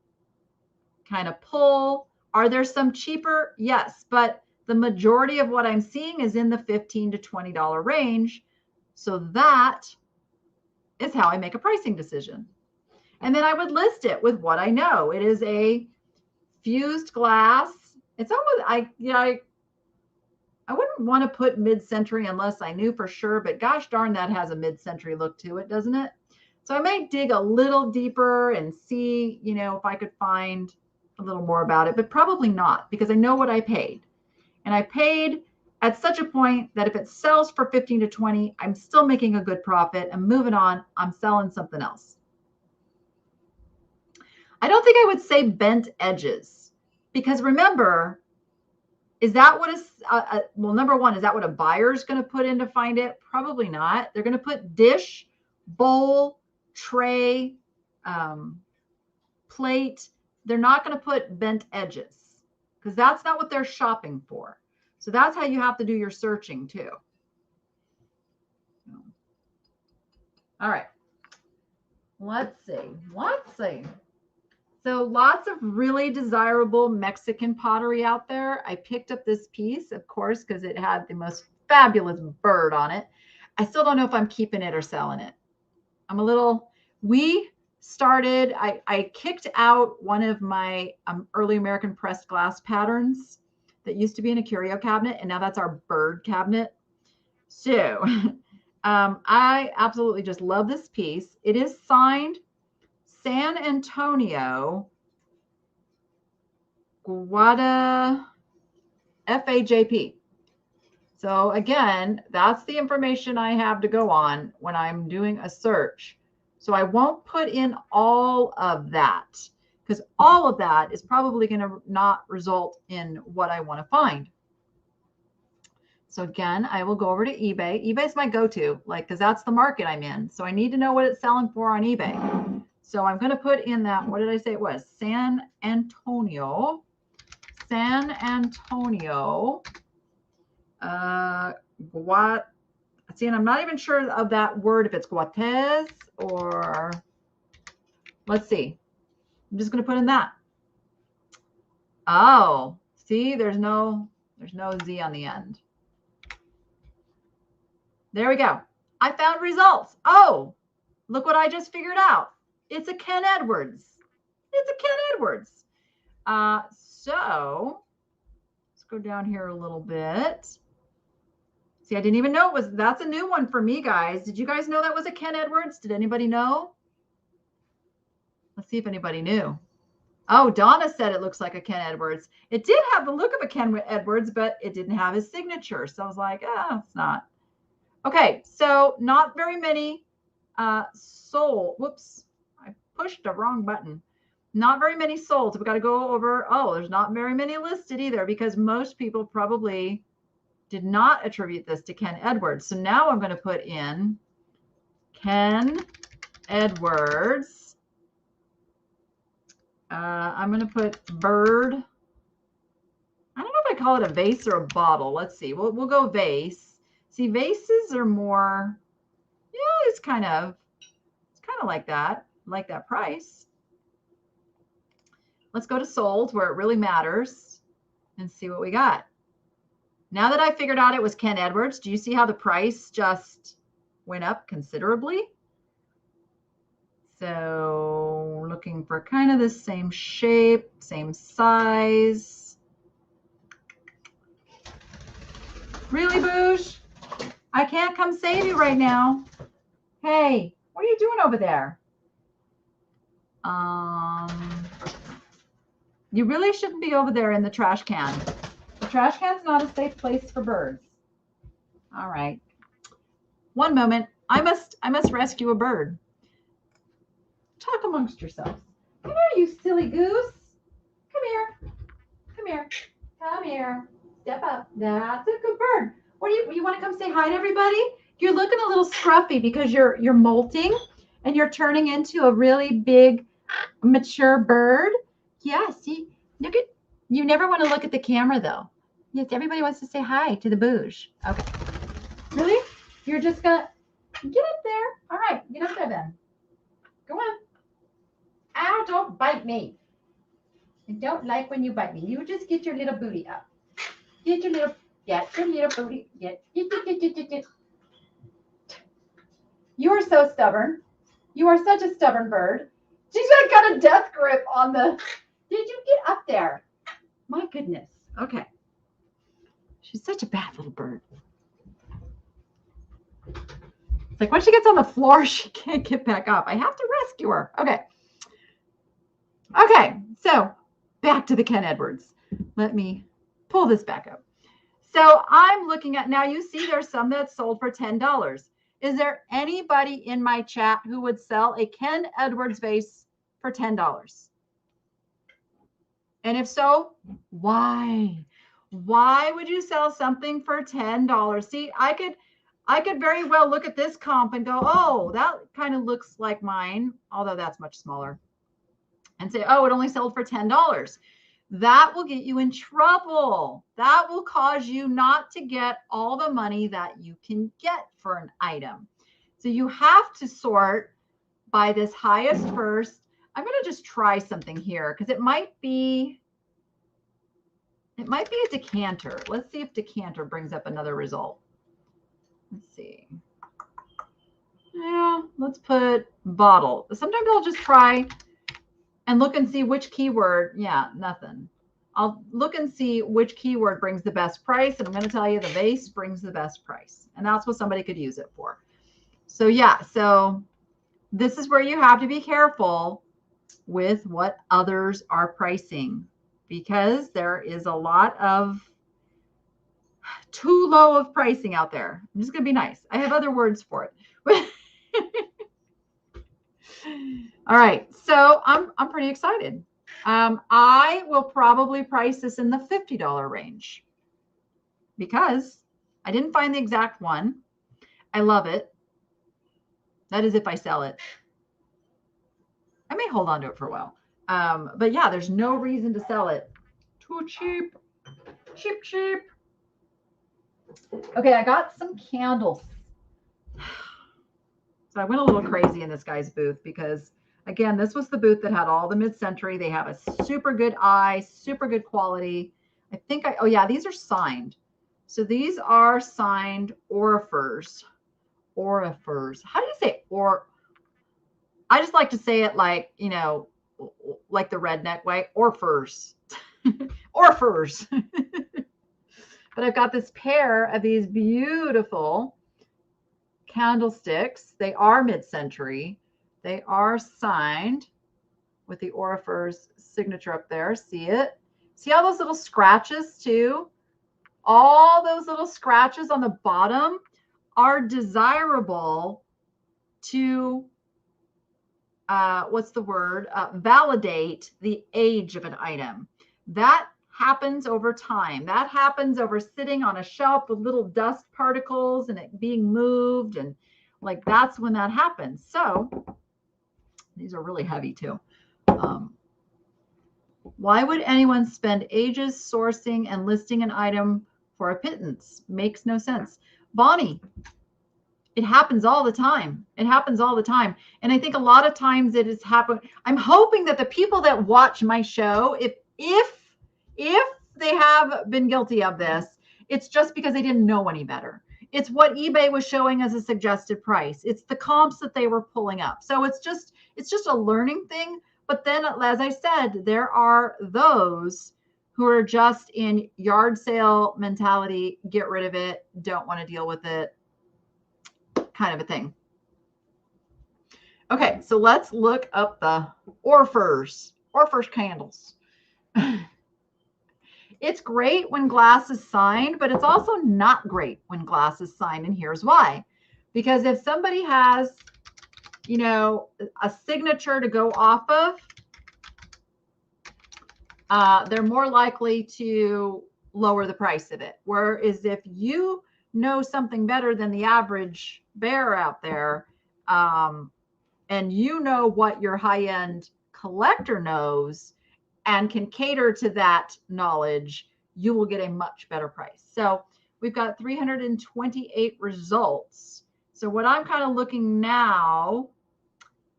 kind of pull. Are there some cheaper? Yes, but the majority of what I'm seeing is in the $15 to $20 range. So that is how I make a pricing decision. And then I would list it with what I know. It is a fused glass. It's almost, I wouldn't want to put mid-century unless I knew for sure, but gosh darn, that has a mid-century look to it, doesn't it? So I may dig a little deeper and see, if I could find a little more about it, but probably not, because I know what I paid. And I paid at such a point that if it sells for 15 to 20, I'm still making a good profit. I'm moving on. I'm selling something else. I don't think I would say bent edges, because remember, is that what is, well, number one, is that what a buyer is going to put in to find it? Probably not. They're going to put dish, bowl, tray, plate. They're not going to put bent edges, because that's not what they're shopping for. So that's how you have to do your searching too. All right. Let's see. So lots of really desirable Mexican pottery out there. I picked up this piece, of course, because it had the most fabulous bird on it. I still don't know if I'm keeping it or selling it. We started, I kicked out one of my early American pressed glass patterns that used to be in a curio cabinet, and now that's our bird cabinet. So I absolutely just love this piece. It is signed San Antonio, Guada, FAJP. So again, that's the information I have to go on when I'm doing a search. So I won't put in all of that, because all of that is probably going to not result in what I want to find. So again, I will go over to eBay. eBay's my go-to, because that's the market I'm in. So I need to know what it's selling for on eBay. So I'm going to put in that, what did I say it was? San Antonio. See, and I'm not even sure of that word, if it's Guates or, let's see. I'm just going to put in that. Oh, see, there's no Z on the end. There we go. I found results. Oh, look what I just figured out. It's a Ken Edwards. So let's go down here a little bit. See, I didn't even know that's a new one for me, guys. Did you guys know that was a Ken Edwards? Did anybody know? Let's see if anybody knew. Oh, Donna said it looks like a Ken Edwards. It did have the look of a Ken Edwards, but it didn't have his signature. So I was like, it's not. Okay, so not very many sold. Whoops, I pushed the wrong button. Not very many sold. So we got to go over, there's not very many listed either, because most people probably did not attribute this to Ken Edwards. So now I'm going to put in Ken Edwards. I'm going to put bird. I don't know if I call it a vase or a bottle. Let's see. We'll go vase. See, vases are more, it's kind of like that price. Let's go to sold, where it really matters, and see what we got. Now that I figured out it was Ken Edwards, do you see how the price just went up considerably? So looking for kind of the same shape, same size. Really, Boosh? I can't come save you right now. Hey, what are you doing over there? You really shouldn't be over there in the trash can. The trash can's not a safe place for birds. All right. One moment. I must rescue a bird. Talk amongst yourselves. Come here, you silly goose. Come here. Come here. Come here. Step up. That's a good bird. What do you want to come say hi to everybody? You're looking a little scruffy because you're molting and you're turning into a really big, mature bird. Yeah, see, look at, you never want to look at the camera though. Yes, everybody wants to say hi to the boosh. Okay. Really? You're just gonna get up there. All right, get up there then. Go on. Ow, don't bite me. I don't like when you bite me. You just get your little booty up. Get your little booty. Get. You are so stubborn. You are such a stubborn bird. She's got a death grip on the. Did you get up there? My goodness. Okay. She's such a bad little bird. It's like when she gets on the floor, she can't get back up. I have to rescue her. Okay. Okay. So back to the Ken Edwards. Let me pull this back up. So I'm looking at, now you see there's some that's sold for $10. Is there anybody in my chat who would sell a Ken Edwards vase for $10? And if so, why? Why would you sell something for $10? See, I could very well look at this comp and go, oh, that kind of looks like mine, although that's much smaller, and say, oh, it only sold for $10. That will get you in trouble. That will cause you not to get all the money that you can get for an item. So you have to sort by this highest first. I'm going to just try something here because it might be a decanter. Let's see if decanter brings up another result. Let's see. Yeah, let's put bottle. Sometimes I'll just try and look and see which keyword. Yeah, nothing. I'll look and see which keyword brings the best price. And I'm going to tell you the vase brings the best price. And that's what somebody could use it for. So yeah, so this is where you have to be careful with what others are pricing, because there is a lot of too low of pricing out there. I'm just going to be nice. I have other words for it. All right. So I'm pretty excited. I will probably price this in the $50 range because I didn't find the exact one. I love it. That is if I sell it. I may hold on to it for a while. But yeah, there's no reason to sell it. Too cheap. Cheap, cheap. Okay, I got some candles. So I went a little crazy in this guy's booth because, again, this was the booth that had all the mid-century. They have a super good eye, super good quality. Oh yeah, these are signed. So these are signed orifers. Orifers. How do you say or? I just like to say it like, you know, like the redneck way, orfers. Orfers. But I've got this pair of these beautiful candlesticks. They are mid-century. They are signed with the orifers signature up there. See it? See all those little scratches too? All those little scratches on the bottom are desirable to validate the age of an item. That happens over time. That happens over sitting on a shelf with little dust particles and it being moved, and like that's when that happens. So these are really heavy too. Why would anyone spend ages sourcing and listing an item for a pittance? Makes no sense. Bonnie, it happens all the time. It happens all the time. And I think a lot of times it has happened. I'm hoping that the people that watch my show, if they have been guilty of this, it's just because they didn't know any better. It's what eBay was showing as a suggested price. It's the comps that they were pulling up. So it's just a learning thing. But then, as I said, there are those who are just in yard sale mentality, get rid of it, don't want to deal with it, kind of a thing. Okay, so let's look up the orifers candles. It's great when glass is signed, but it's also not great when glass is signed. And here's why. Because if somebody has, you know, a signature to go off of, they're more likely to lower the price of it. Whereas if you know something better than the average bear out there, and you know what your high-end collector knows and can cater to that knowledge, you will get a much better price. So we've got 328 results. So what I'm kind of looking now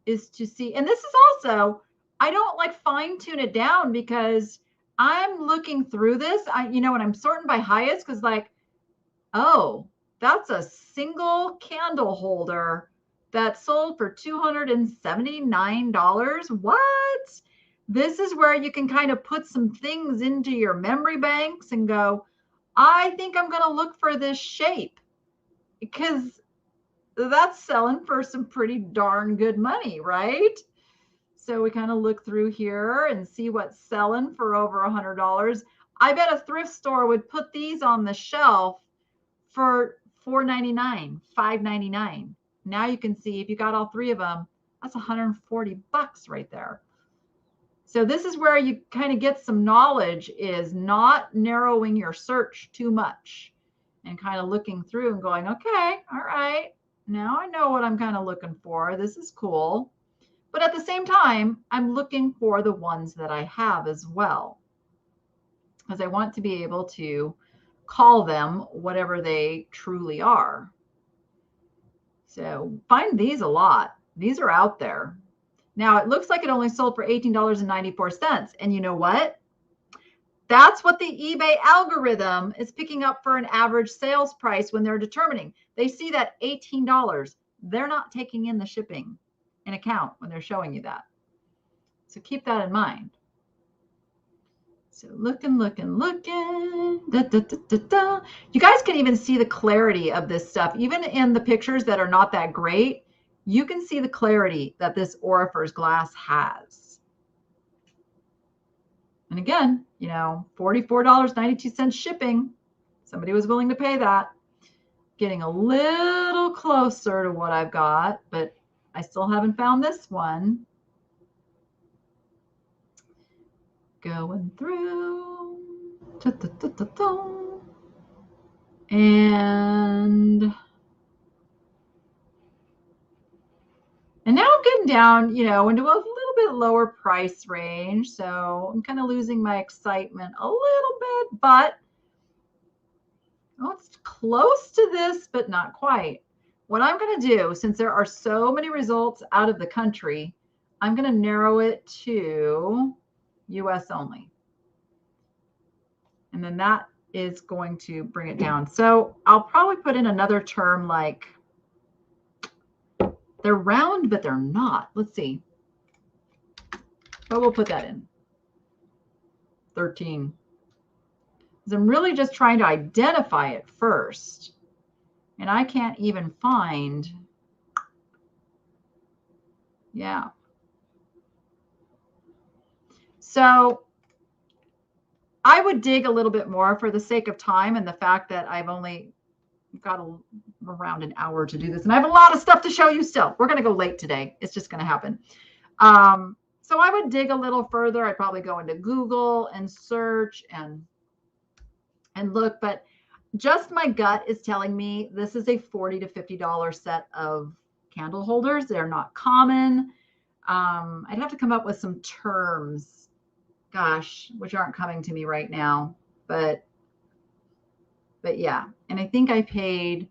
is to see, and this is also, I don't like fine tune it down because I'm looking through this. When I'm sorting by highest, because like, oh, that's a single candle holder that sold for $279. What? This is where you can kind of put some things into your memory banks and go, I think I'm going to look for this shape because that's selling for some pretty darn good money, right? So we kind of look through here and see what's selling for over $100. I bet a thrift store would put these on the shelf for $4.99, $5.99. Now you can see if you got all three of them, that's $140 right there. So this is where you kind of get some knowledge, is not narrowing your search too much and kind of looking through and going, okay, all right, now I know what I'm kind of looking for. This is cool. But at the same time, I'm looking for the ones that I have as well, because I want to be able to call them whatever they truly are. So find these a lot. These are out there. Now it looks like it only sold for $18.94. And you know what? That's what the eBay algorithm is picking up for an average sales price when they're determining. They see that $18. They're not taking in the shipping in account when they're showing you that. So keep that in mind. So looking. Da, da, da, da, da. You guys can even see the clarity of this stuff. Even in the pictures that are not that great, you can see the clarity that this Aurifer's glass has. And again, $44.92 shipping. Somebody was willing to pay that. Getting a little closer to what I've got, but I still haven't found this one. Going through. Da, da, da, da, da. And now I'm getting down, into a little bit lower price range. So I'm kind of losing my excitement a little bit, but it's close to this, but not quite. What I'm going to do, since there are so many results out of the country, I'm going to narrow it to US only. And then that is going to bring it down. So I'll probably put in another term like, they're round, but they're not. Let's see. But we'll put that in. 13. Because I'm really just trying to identify it first. And I can't even find. Yeah. So I would dig a little bit more for the sake of time and the fact that I've only got around an hour to do this. And I have a lot of stuff to show you still. We're going to go late today. It's just going to happen. So I would dig a little further. I'd probably go into Google and search and look. But just my gut is telling me this is a $40 to $50 set of candle holders. They're not common. I'd have to come up with some terms, gosh, which aren't coming to me right now. But yeah, and I think I paid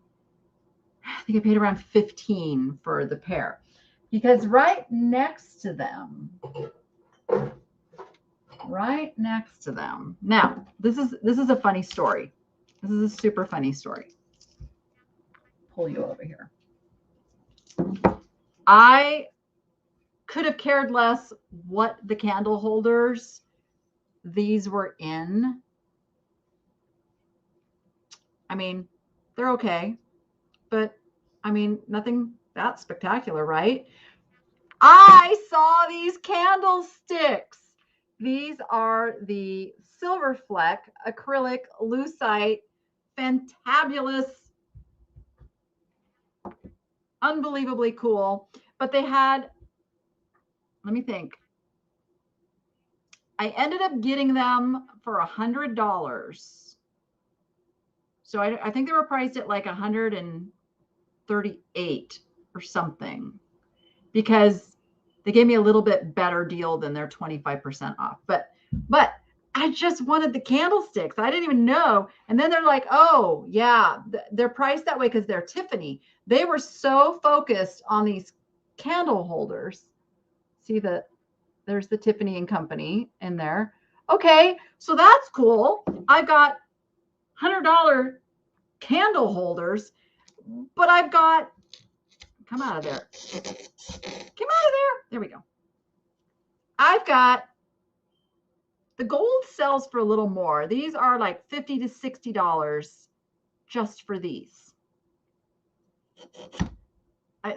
around 15 for the pair, because right next to them. Now, this is a funny story. This is a super funny story. Pull you over here. I could have cared less what the candle holders these were in. I mean, they're okay, but I mean, nothing that spectacular, right? I saw these candlesticks. These are the Silver Fleck acrylic lucite, fantabulous, unbelievably cool. But they had, let me think. I ended up getting them for $100. So I think they were priced at like $138 or something, because they gave me a little bit better deal than their 25% off. But I just wanted the candlesticks. I didn't even know. And then they're like, oh, yeah, they're priced that way because they're Tiffany. They were so focused on these candle holders. See there's the Tiffany and Company in there. Okay, so that's cool. I got $100 candle holders, but I've got, come out of there. Come out of there. There we go. I've got, the gold sells for a little more. These are like $50 to $60 just for these.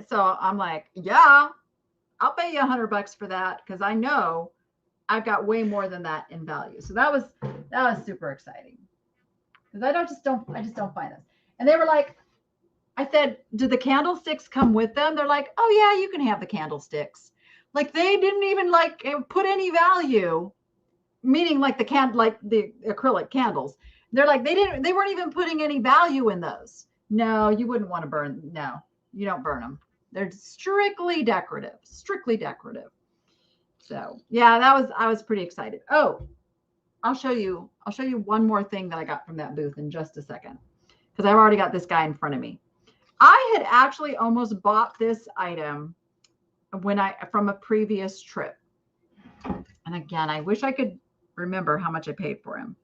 So I'm like, yeah, I'll pay you $100 for that because I know I've got way more than that in value. So that was super exciting because I just don't find this. And they were like, I said, do the candlesticks come with them? They're like, oh yeah, you can have the candlesticks. Like they didn't even like put any value, meaning like the acrylic candles. They're like, they weren't even putting any value in those. No, you wouldn't want to burn. No, you don't burn them. They're strictly decorative, So yeah, I was pretty excited. Oh, I'll show you one more thing that I got from that booth in just a second, because I've already got this guy in front of me. I had actually almost bought this item from a previous trip. And again, I wish I could remember how much I paid for him.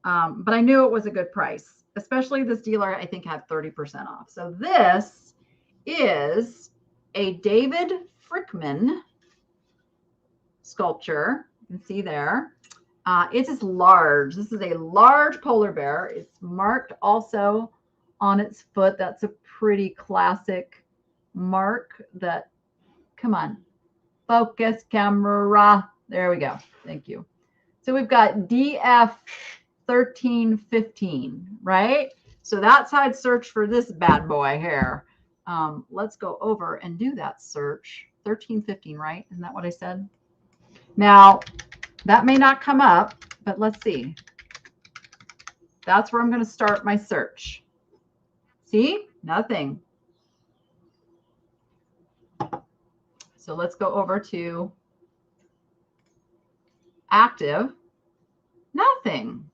But I knew it was a good price, especially this dealer, I think, had 30% off. So this is a David Frickman sculpture. You can see there. It is large. This is a large polar bear. It's marked also on its foot. That's a pretty classic mark that, come on, focus camera. There we go. Thank you. So we've got DF 1315, right? So that's how I'd search for this bad boy here. Let's go over and do that search. 1315, right? Isn't that what I said? Now, that may not come up, but let's see. That's where I'm going to start my search. See? Nothing. So let's go over to active. Nothing.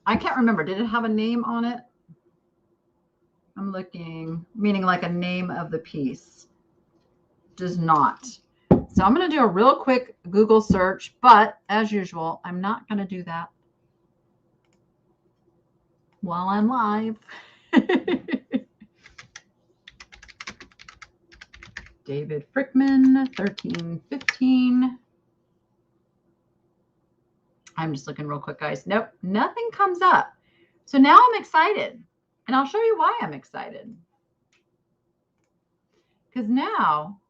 I can't remember. Did it have a name on it? I'm looking, meaning like a name of the piece. Does not. So I'm going to do a real quick Google search, but as usual, I'm not going to do that while I'm live. David Frickman, 1315. I'm just looking real quick, guys. Nope, nothing comes up. So now I'm excited, and I'll show you why I'm excited. Because now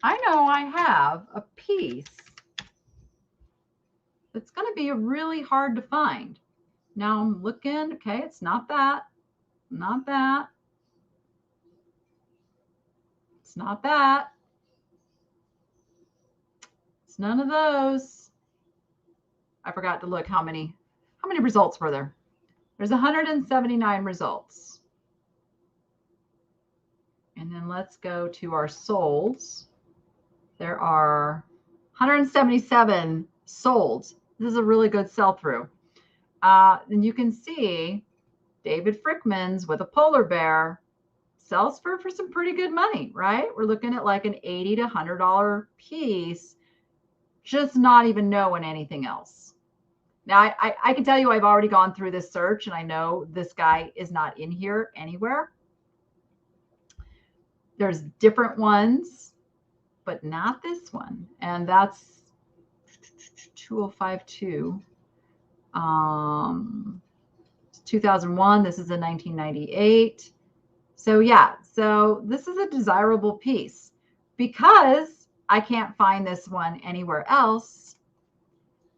I know I have a piece that's going to be really hard to find. Now I'm looking. Okay, it's not that. Not that. It's not that. It's none of those. I forgot to look how many results were there. There's 179 results. And then let's go to our solds. There are 177 solds. This is a really good sell-through. And you can see David Frickman's with a polar bear sells for some pretty good money, right? We're looking at like an $80 to $100 piece, just not even knowing anything else. Now, I can tell you I've already gone through this search, and I know this guy is not in here anywhere. There's different ones, but not this one. And that's 2052. 2001. This is a 1998. So yeah, so this is a desirable piece. Because I can't find this one anywhere else,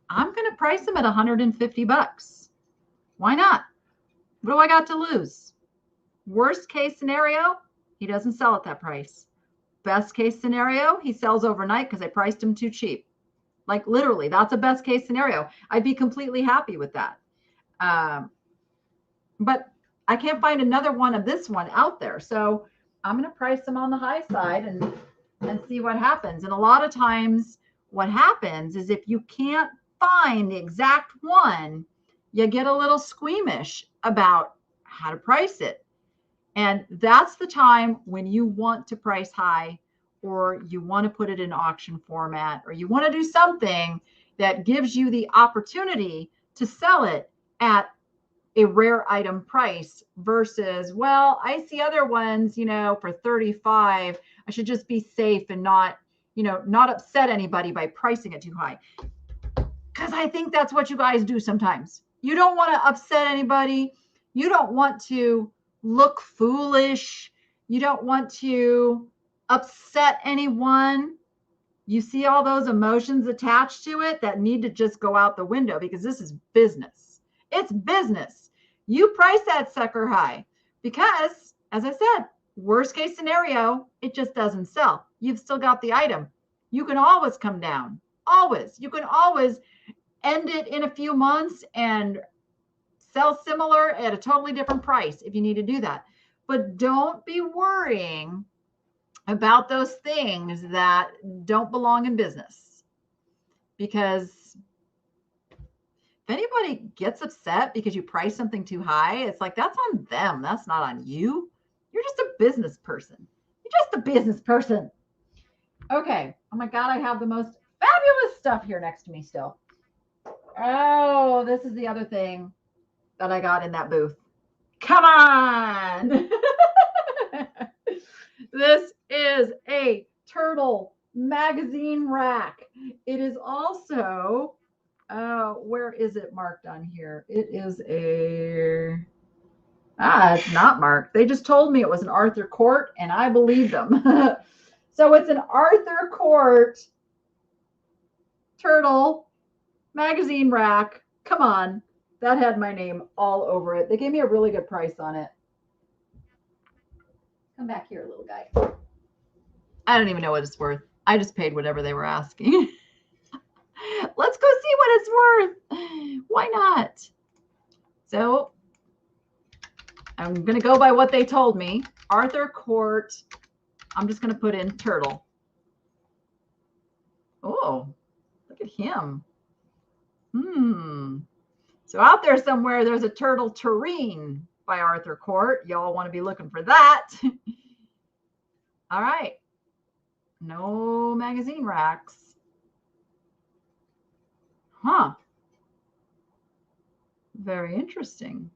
I'm going to price them at $150. Why not? What do I got to lose? Worst case scenario, he doesn't sell at that price. Best case scenario, he sells overnight because I priced him too cheap. Like literally, that's a best case scenario. I'd be completely happy with that. But I can't find another one of this one out there. So I'm going to price them on the high side and see what happens. And a lot of times what happens is if you can't find the exact one, you get a little squeamish about how to price it. And that's the time when you want to price high, or you want to put it in auction format, or you want to do something that gives you the opportunity to sell it at a rare item price versus, well, I see other ones, for 35. I should just be safe and not upset anybody by pricing it too high. Because I think that's what you guys do sometimes. You don't want to upset anybody. You don't want to look foolish. You don't want to upset anyone. You see all those emotions attached to it that need to just go out the window, because this is business. It's business. You price that sucker high because, as I said, worst case scenario, it just doesn't sell. You've still got the item. You can always come down. Always. You can always end it in a few months and sell similar at a totally different price if you need to do that. But don't be worrying about those things that don't belong in business, because if anybody gets upset because you price something too high, it's like, that's on them. That's not on you. You're just a business person. You're just a business person. Okay. Oh my God, I have the most fabulous stuff here next to me still. Oh, this is the other thing that I got in that booth. Come on. This is a turtle magazine rack. It is also, where is it marked on here? It is it's not marked. They just told me it was an Arthur Court, and I believed them. So it's an Arthur Court turtle magazine rack. Come on. That had my name all over it. They gave me a really good price on it. Come back here, little guy. I don't even know what it's worth. I just paid whatever they were asking. Let's go see what it's worth. Why not? So I'm going to go by what they told me. Arthur Court. I'm just going to put in turtle. Oh, look at him. So out there somewhere, there's a turtle tureen by Arthur Court. Y'all want to be looking for that. All right. No magazine racks. Huh. Very interesting.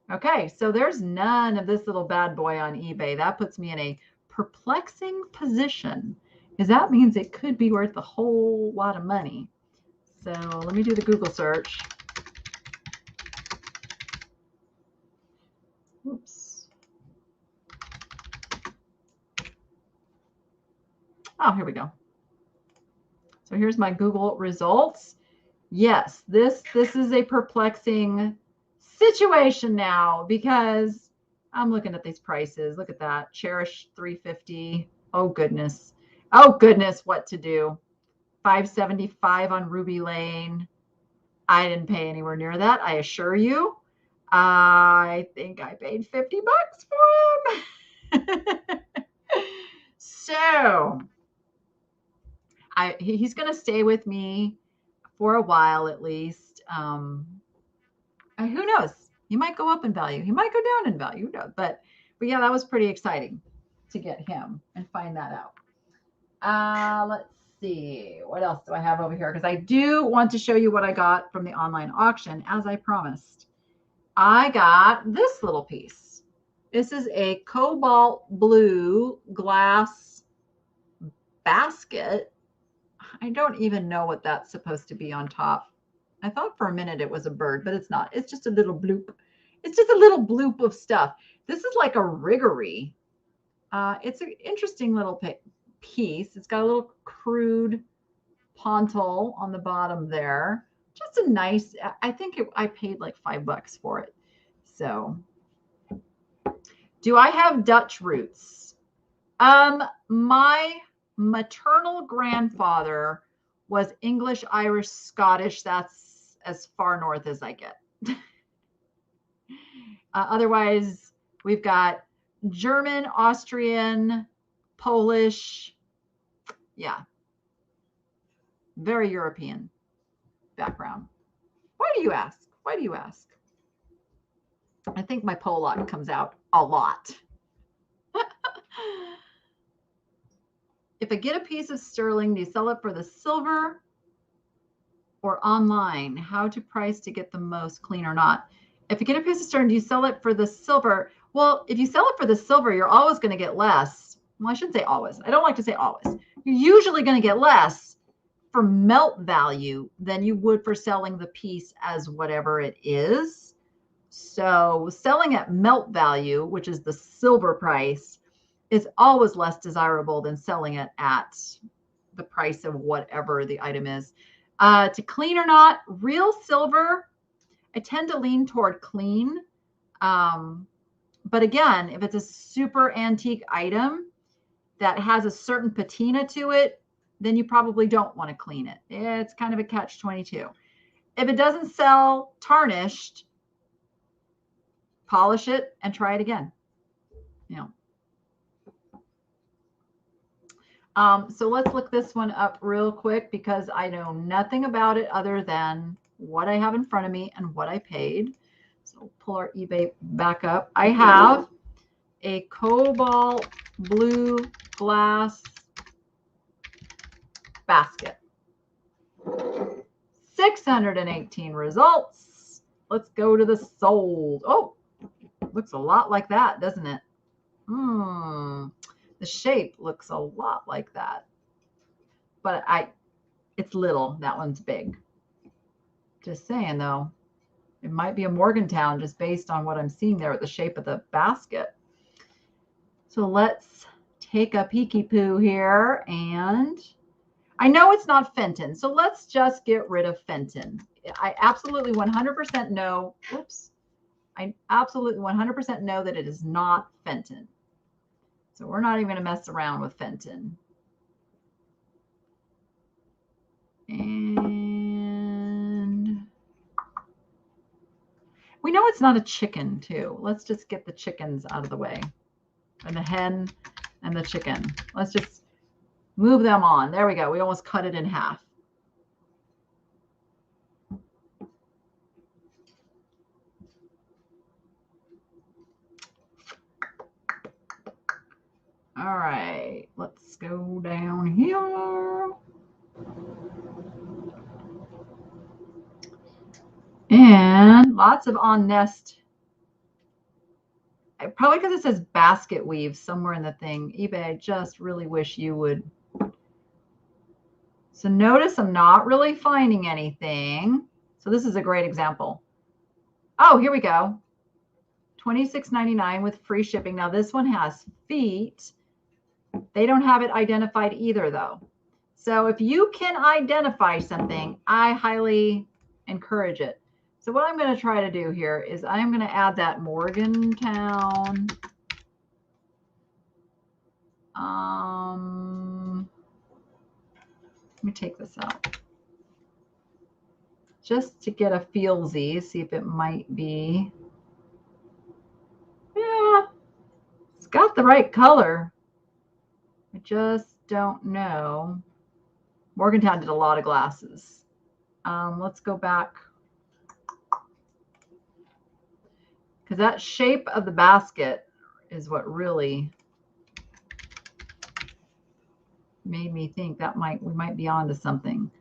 Okay, so there's none of this little bad boy on eBay. That puts me in a perplexing position, because that means it could be worth a whole lot of money. So let me do the Google search. Oops. Oh, here we go. So here's my Google results. Yes, this is a perplexing situation now, because I'm looking at these prices. Look at that. Cherish $350. Oh goodness. Oh goodness, what to do. $575 on Ruby Lane. I didn't pay anywhere near that, I assure you. I think I paid $50 for him. So he's going to stay with me for a while at least. Who knows? He might go up in value. He might go down in value. Who knows? But yeah, that was pretty exciting to get him and find that out. Let's see. What else do I have over here? Because I do want to show you what I got from the online auction, as I promised. I got this little piece. This is a cobalt blue glass basket. I don't even know what that's supposed to be on top. I thought for a minute it was a bird, but it's not. It's just a little bloop. It's just a little bloop of stuff. This is like a riggery. It's an interesting little piece. It's got a little crude pontal on the bottom there. Just a nice, I think I paid like $5 for it. So do I have Dutch roots? My maternal grandfather was English, Irish, Scottish. That's as far north as I get. Otherwise, we've got German, Austrian, Polish. Yeah. Very European background. Why do you ask? Why do you ask? I think my Pollock comes out a lot. If I get a piece of sterling, do you sell it for the silver or online? How to price to get the most clean or not? If you get a piece of sterling, do you sell it for the silver? Well, if you sell it for the silver, you're always going to get less. Well, I shouldn't say always. I don't like to say always. You're usually going to get less for melt value than you would for selling the piece as whatever it is. So selling at melt value, which is the silver price, is always less desirable than selling it at the price of whatever the item is. To clean or not, real silver, I tend to lean toward clean. But again, if it's a super antique item that has a certain patina to it, then you probably don't want to clean it. It's kind of a catch-22. If it doesn't sell tarnished, polish it and try it again. You know. So let's look this one up real quick because I know nothing about it other than what I have in front of me and what I paid. So we'll pull our eBay back up. I have a cobalt blue glass basket. 618 results. Let's go to the sold. Oh, looks a lot like that, doesn't it? The shape looks a lot like that, but it's little. That one's big. Just saying though, it might be a Morgantown just based on what I'm seeing there with the shape of the basket. So let's take a peeky poo here, and I know it's not Fenton, so let's just get rid of Fenton. I absolutely 100% know, I absolutely 100% know that it is not Fenton. So we're not even going to mess around with Fenton. And we know it's not a chicken too. Let's just get the chickens out of the way. And the hen and the chicken. Let's just move them on. There we go. We almost cut it in half. All right, let's go down here. And lots of on nest. Probably because it says basket weave somewhere in the thing. eBay, I just really wish you would. So notice I'm not really finding anything. So this is a great example. Oh, here we go. $26.99 with free shipping. Now this one has feet. They don't have it identified either though. So if you can identify something, I highly encourage it. So what I'm going to try to do here is I'm going to add that Morgantown. Let me take this out. Just to get a feel-zy, see if it might be. Yeah, it's got the right color. I just don't know. Morgantown did a lot of glasses. Let's go back. Because that shape of the basket is what really made me think that we might be onto something.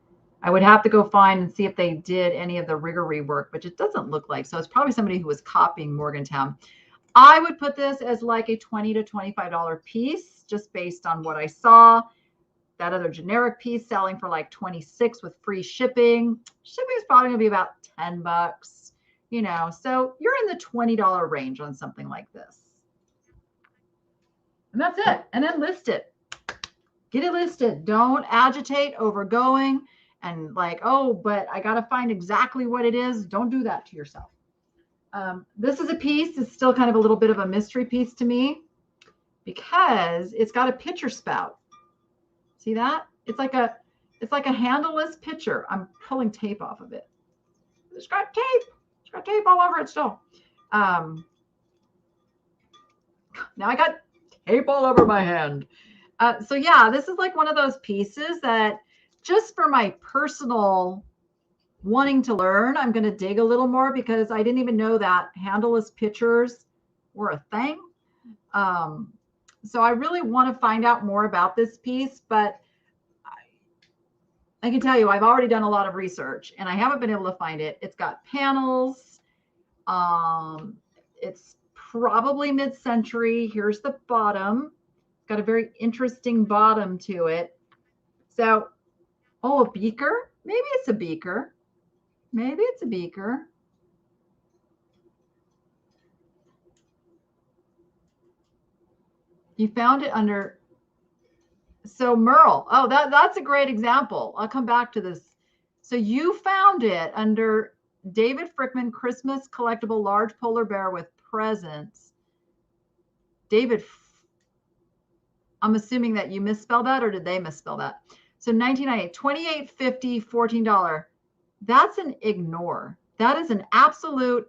I would have to go find and see if they did any of the riggery work, which it doesn't look like. So it's probably somebody who was copying Morgantown. I would put this as like a $20 to $25 piece, just based on what I saw. That other generic piece selling for like $26 with free shipping. Shipping is probably gonna be about $10, you know. So you're in the $20 range on something like this. And that's it. And then list it. Get it listed. Don't agitate over going and like, oh, but I got to find exactly what it is. Don't do that to yourself. This is a piece. It's still kind of a little bit of a mystery piece to me because it's got a pitcher spout. See that? It's like a handleless pitcher. I'm pulling tape off of it. It's got tape. It's got tape all over it still. Now I got tape all over my hand. So yeah, this is like one of those pieces that just for my personal wanting to learn, I'm going to dig a little more because I didn't even know that handleless pitchers were a thing. So I really want to find out more about this piece, but I can tell you, I've already done a lot of research and I haven't been able to find it. It's got panels. It's probably mid-century. Here's the bottom. It's got a very interesting bottom to it. So, oh, a beaker? Maybe it's a beaker. Maybe it's a beaker. You found it under, so Merle. Oh, that's a great example. I'll come back to this. So you found it under David Frickman Christmas collectible large polar bear with presents. David, I'm assuming that you misspelled that, or did they misspell that? So 1998, $28.50, $14. That's an ignore. That is an absolute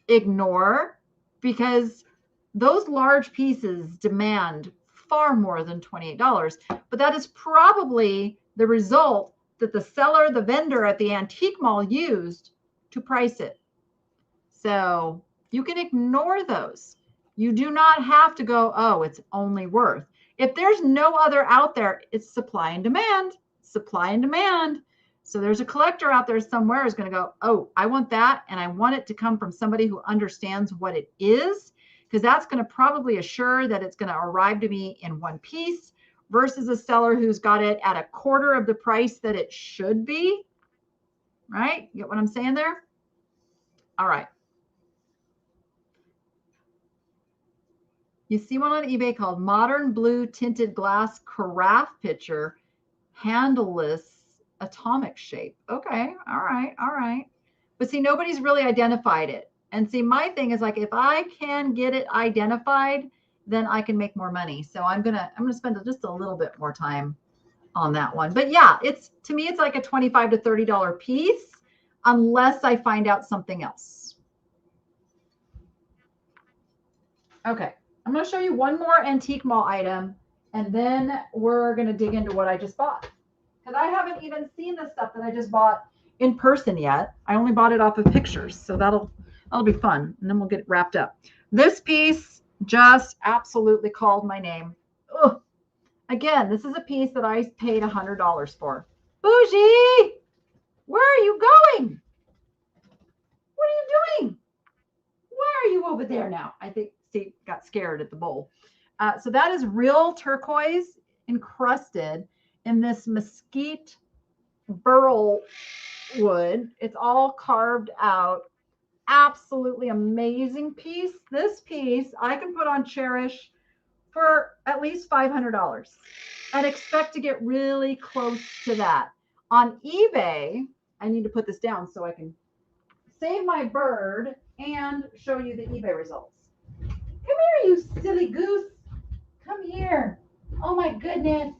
ignore, because those large pieces demand far more than $28. But that is probably the result that the seller, the vendor at the antique mall used to price it. So you can ignore those. You do not have to go, oh, it's only worth. If there's no other out there, it's supply and demand, supply and demand. So there's a collector out there somewhere who's going to go, oh, I want that. And I want it to come from somebody who understands what it is, because that's going to probably assure that it's going to arrive to me in one piece, versus a seller who's got it at a quarter of the price that it should be. Right? You get what I'm saying there? All right. You see one on eBay called Modern Blue Tinted Glass Carafe Pitcher, Handleless Atomic Shape. Okay. All right. All right. But see, nobody's really identified it. And see, my thing is like, if I can get it identified, then I can make more money. So I'm gonna spend just a little bit more time on that one. But yeah, it's, to me, it's like a $25 to $30 piece, unless I find out something else. Okay, I'm going to show you one more antique mall item, and then we're going to dig into what I just bought, because I haven't even seen the stuff that I just bought in person yet. I only bought it off of pictures, so that'll be fun, and then we'll get it wrapped up. This piece just absolutely called my name. Ugh. Again, this is a piece that I paid $100 for. Bougie, where are you going? What are you doing? Why are you over there now? I think Steve got scared at the bowl. So that is real turquoise encrusted in this mesquite burl wood. It's all carved out. Absolutely amazing piece. This piece I can put on Cherish for at least $500 and expect to get really close to that. On eBay, I need to put this down so I can save my bird and show you the eBay results. Come here, you silly goose. Come here. Oh my goodness.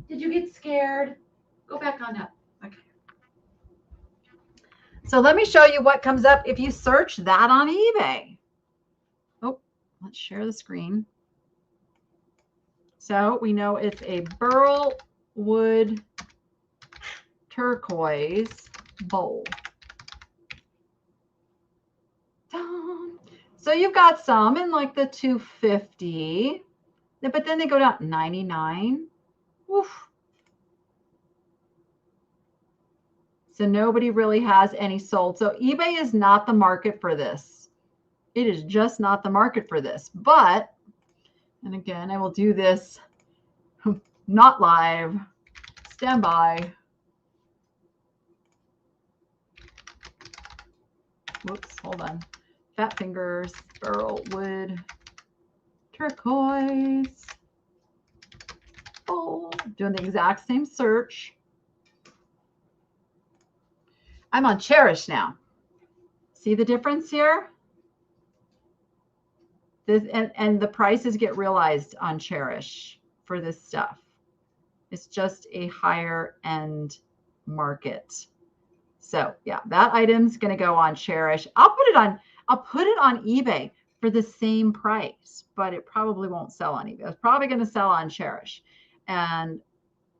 Did you get scared? Go back on up. Okay. So let me show you what comes up if you search that on eBay. Oh, let's share the screen. So we know it's a burl wood turquoise bowl. So you've got some in like the $250, but then they go down $99. Oof. So nobody really has any sold. So eBay is not the market for this. It is just not the market for this. But, and again, I will do this not live. Stand by. Whoops, hold on. Fat fingers, burl wood, turquoise. Oh, doing the exact same search. I'm on Cherish now. See the difference here? This, and the prices get realized on Cherish for this stuff. It's just a higher end market. So yeah, that item's going to go on Cherish. I'll put it on eBay for the same price, but it probably won't sell on eBay. It's probably going to sell on Cherish. And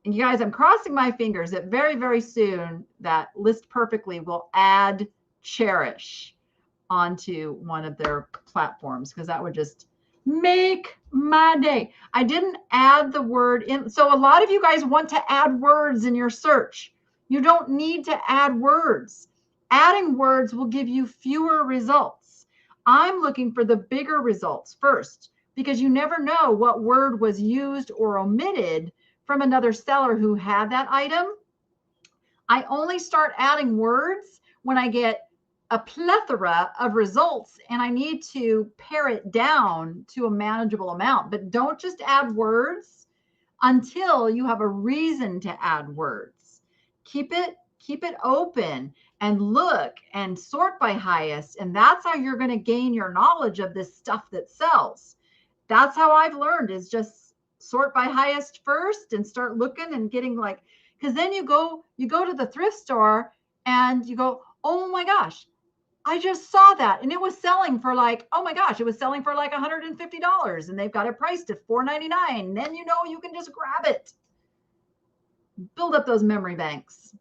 And you guys, I'm crossing my fingers that very, very soon that List Perfectly will add Cherish onto one of their platforms, because that would just make my day. I didn't add the word in. So a lot of you guys want to add words in your search. You don't need to add words. Adding words will give you fewer results. I'm looking for the bigger results first, because you never know what word was used or omitted from another seller who had that item. I only start adding words when I get a plethora of results and I need to pare it down to a manageable amount. But don't just add words until you have a reason to add words. Keep it open and look and sort by highest. And that's how you're going to gain your knowledge of this stuff that sells. That's how I've learned, is just sort by highest first and start looking and getting like, because then you go to the thrift store and you go, oh my gosh, I just saw that and it was selling for like, oh my gosh, it was selling for like $150 and they've got it priced at $4.99. Then you know you can just grab it. Build up those memory banks.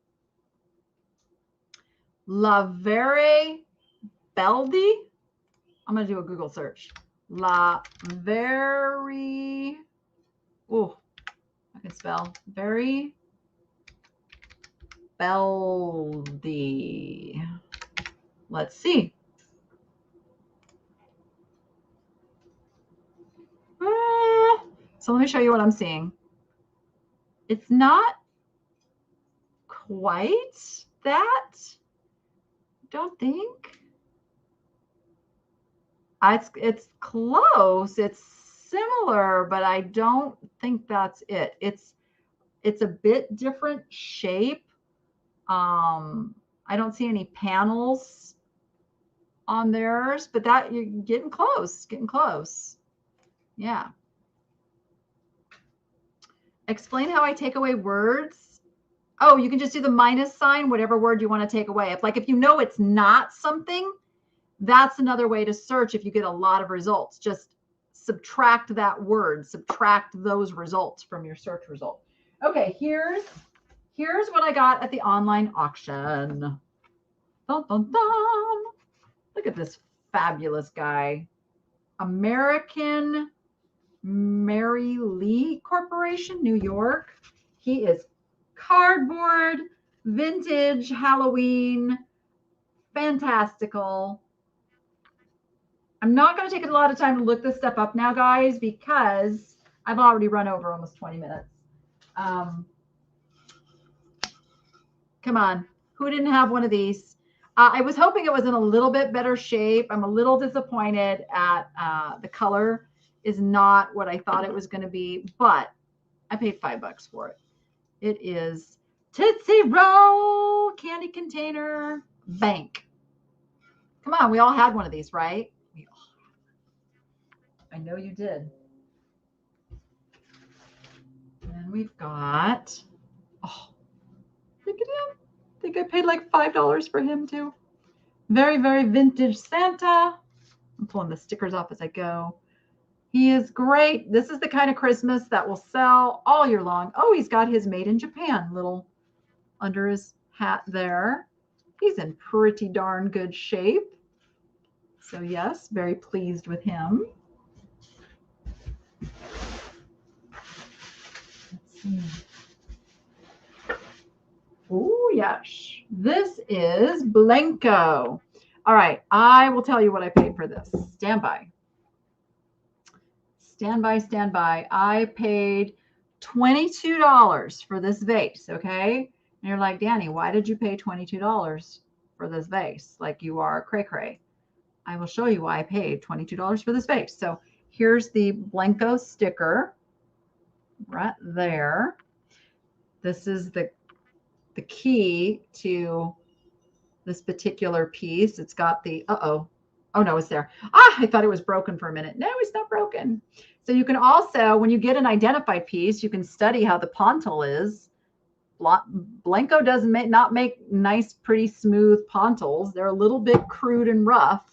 La Very Beldi. I'm going to do a Google search. La Very, oh, I can spell, Very Beldi. Let's see. So let me show you what I'm seeing. It's not quite that. Don't think. It's close. It's similar, but I don't think that's it. It's a bit different shape. I don't see any panels on theirs, but that you're getting close. Yeah. Explain how I take away words. Oh, you can just do the minus sign, whatever word you want to take away. If you know it's not something, that's another way to search. If you get a lot of results, just subtract that word, subtract those results from your search result. Okay, here's what I got at the online auction. Dun, dun, dun. Look at this fabulous guy. American Mary Lee Corporation, New York. He is cardboard, vintage, Halloween, fantastical. I'm not going to take a lot of time to look this stuff up now, guys, because I've already run over almost 20 minutes. Come on. Who didn't have one of these? I was hoping it was in a little bit better shape. I'm a little disappointed at the color is not what I thought it was going to be, but I paid $5 for it. It is Tootsie Roll candy container bank. Come on, we all had one of these, right? I know you did. And we've got, oh, look at him. I think I paid like $5 for him too. Very, very vintage Santa. I'm pulling the stickers off as I go. He is great. This is the kind of Christmas that will sell all year long. Oh, he's got his made in Japan little under his hat there. He's in pretty darn good shape. So yes, very pleased with him. Let's see. Oh, yes. This is Blanco. All right, I will tell you what I paid for this. Stand by. Stand by. I paid $22 for this vase, okay? And you're like, Danny, why did you pay $22 for this vase? Like you are cray cray. I will show you why I paid $22 for this vase. So here's the Blanco sticker right there. This is the key to this particular piece. It's got the, oh no, it's there. I thought it was broken for a minute. No, it's not broken. So you can also, when you get an identified piece, you can study how the pontil is. Blanco does not make nice, pretty smooth pontils. They're a little bit crude and rough.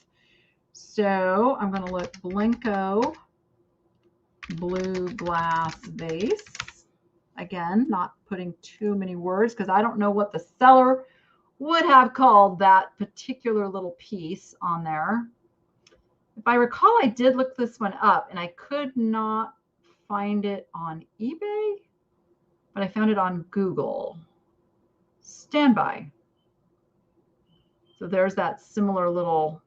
So I'm going to look Blanco blue glass vase. Again, not putting too many words because I don't know what the seller would have called that particular little piece on there. If I recall, I did look this one up and I could not find it on eBay, but I found it on Google. Standby. So there's that similar little,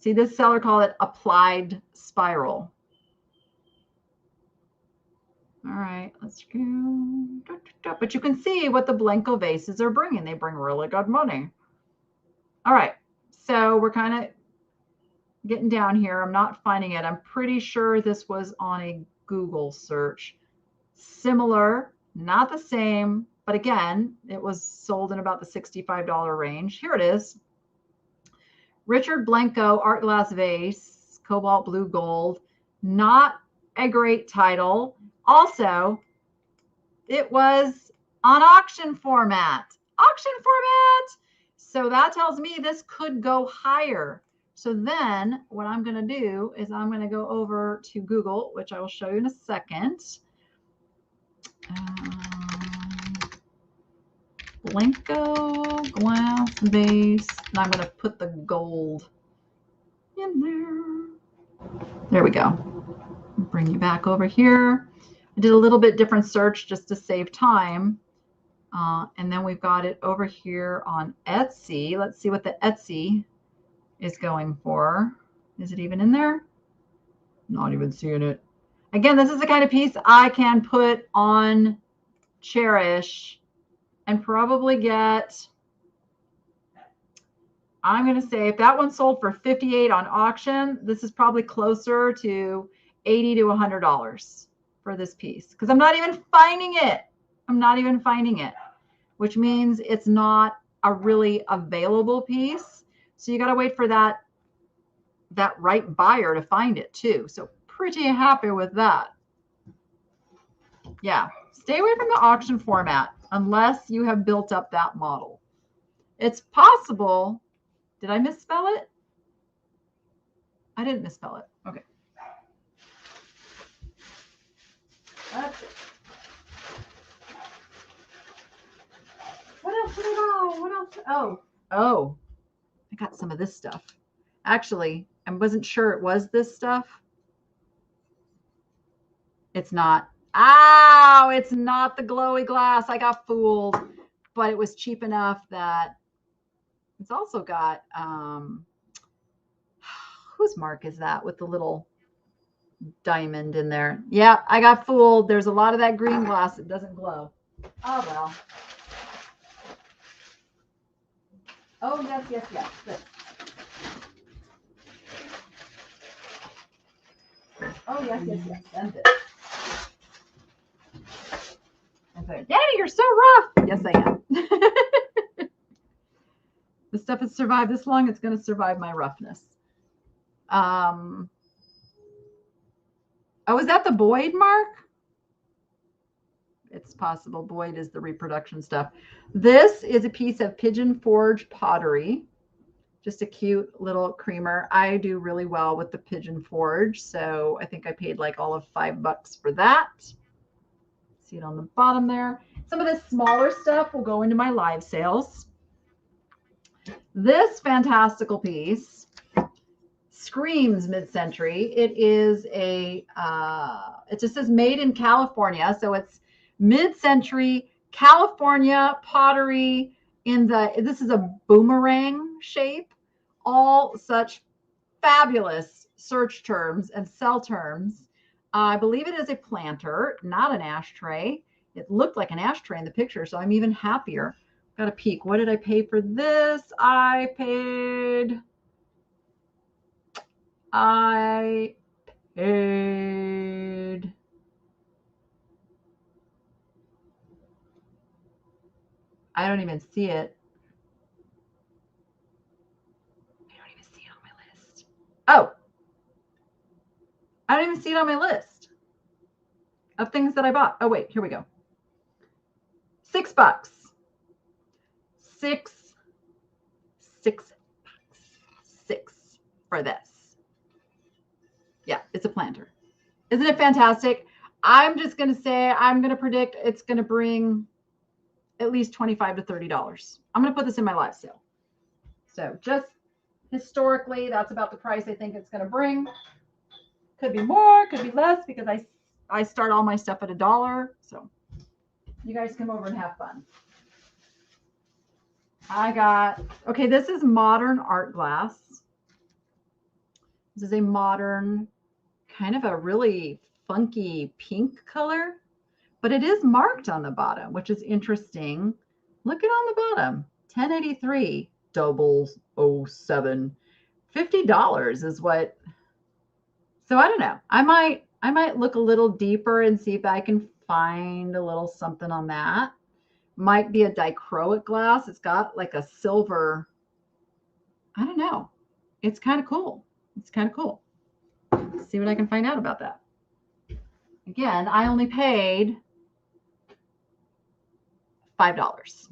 see, this seller called it applied spiral. All right, let's go. But you can see what the Blanco vases are bringing. They bring really good money. All right, so we're kind of getting down here. I'm not finding it. I'm pretty sure this was on a Google search. Similar, not the same, but again, it was sold in about the $65 range. Here it is. Richard Blanco Art Glass Vase, Cobalt Blue Gold. Not a great title. Also, it was on auction format. Auction format! So that tells me this could go higher. So then what I'm going to do is I'm going to go over to Google, which I will show you in a second. Blanco glass vase. And I'm going to put the gold in there. There we go. Bring you back over here. I did a little bit different search just to save time. And then we've got it over here on Etsy. Let's see what the Etsy is going for. Is it even in there? Not even seeing it. Again, this is the kind of piece I can put on Cherish and probably get, I'm going to say if that one sold for $58 on auction, this is probably closer to $80 to $100 for this piece because I'm not even finding it. I'm not even finding it, which means it's not a really available piece. So you got to wait for that right buyer to find it too. So pretty happy with that. Yeah, stay away from the auction format unless you have built up that model. It's possible. Did I misspell it? I didn't misspell it. Okay. That's it. What else did I buy? What else? Oh, I got some of this stuff. Actually, I wasn't sure it was this stuff. It's not. Ow, it's not the glowy glass. I got fooled, but it was cheap enough that it's also got, whose mark is that with the little diamond in there? Yeah, I got fooled. There's a lot of that green glass that doesn't glow. Oh, well. Oh, yes, yes, yes. This. Oh, yes, yes, yes. And this. And so, Daddy, you're so rough. Yes, I am. The stuff has survived this long. It's going to survive my roughness. Oh, is that the Boyd mark? It's possible. Boyd is the reproduction stuff. This is a piece of Pigeon Forge pottery. Just a cute little creamer. I do really well with the Pigeon Forge, so I think I paid like all of $5 for that. See it on the bottom there. Some of the smaller stuff will go into my live sales. This fantastical piece screams mid-century. It is a, it just says made in California. So it's mid-century California pottery in the, this is a boomerang shape. All such fabulous search terms and sell terms. I believe it is a planter, not an ashtray. It looked like an ashtray in the picture, so I'm even happier. Got a peek. What did I pay for this? I paid. I don't even see it. I don't even see it on my list. Oh, I don't even see it on my list of things that I bought. Oh, wait, here we go. $6. $6 for this. Yeah, it's a planter. Isn't it fantastic? I'm just going to say, I'm going to predict it's going to bring at least $25 to $30. I'm going to put this in my live sale. So just historically, that's about the price I think it's going to bring. Could be more, could be less, because I start all my stuff at $1. So you guys come over and have fun. I got, okay, this is modern art glass. This is a modern, kind of a really funky pink color, but it is marked on the bottom, which is interesting. Look at on the bottom, 1083 007. $50 is what. So I don't know. I might look a little deeper and see if I can find a little something on that. Might be a dichroic glass. It's got like a silver. I don't know. It's kind of cool. It's kind of cool. Let's see what I can find out about that. Again, I only paid $5.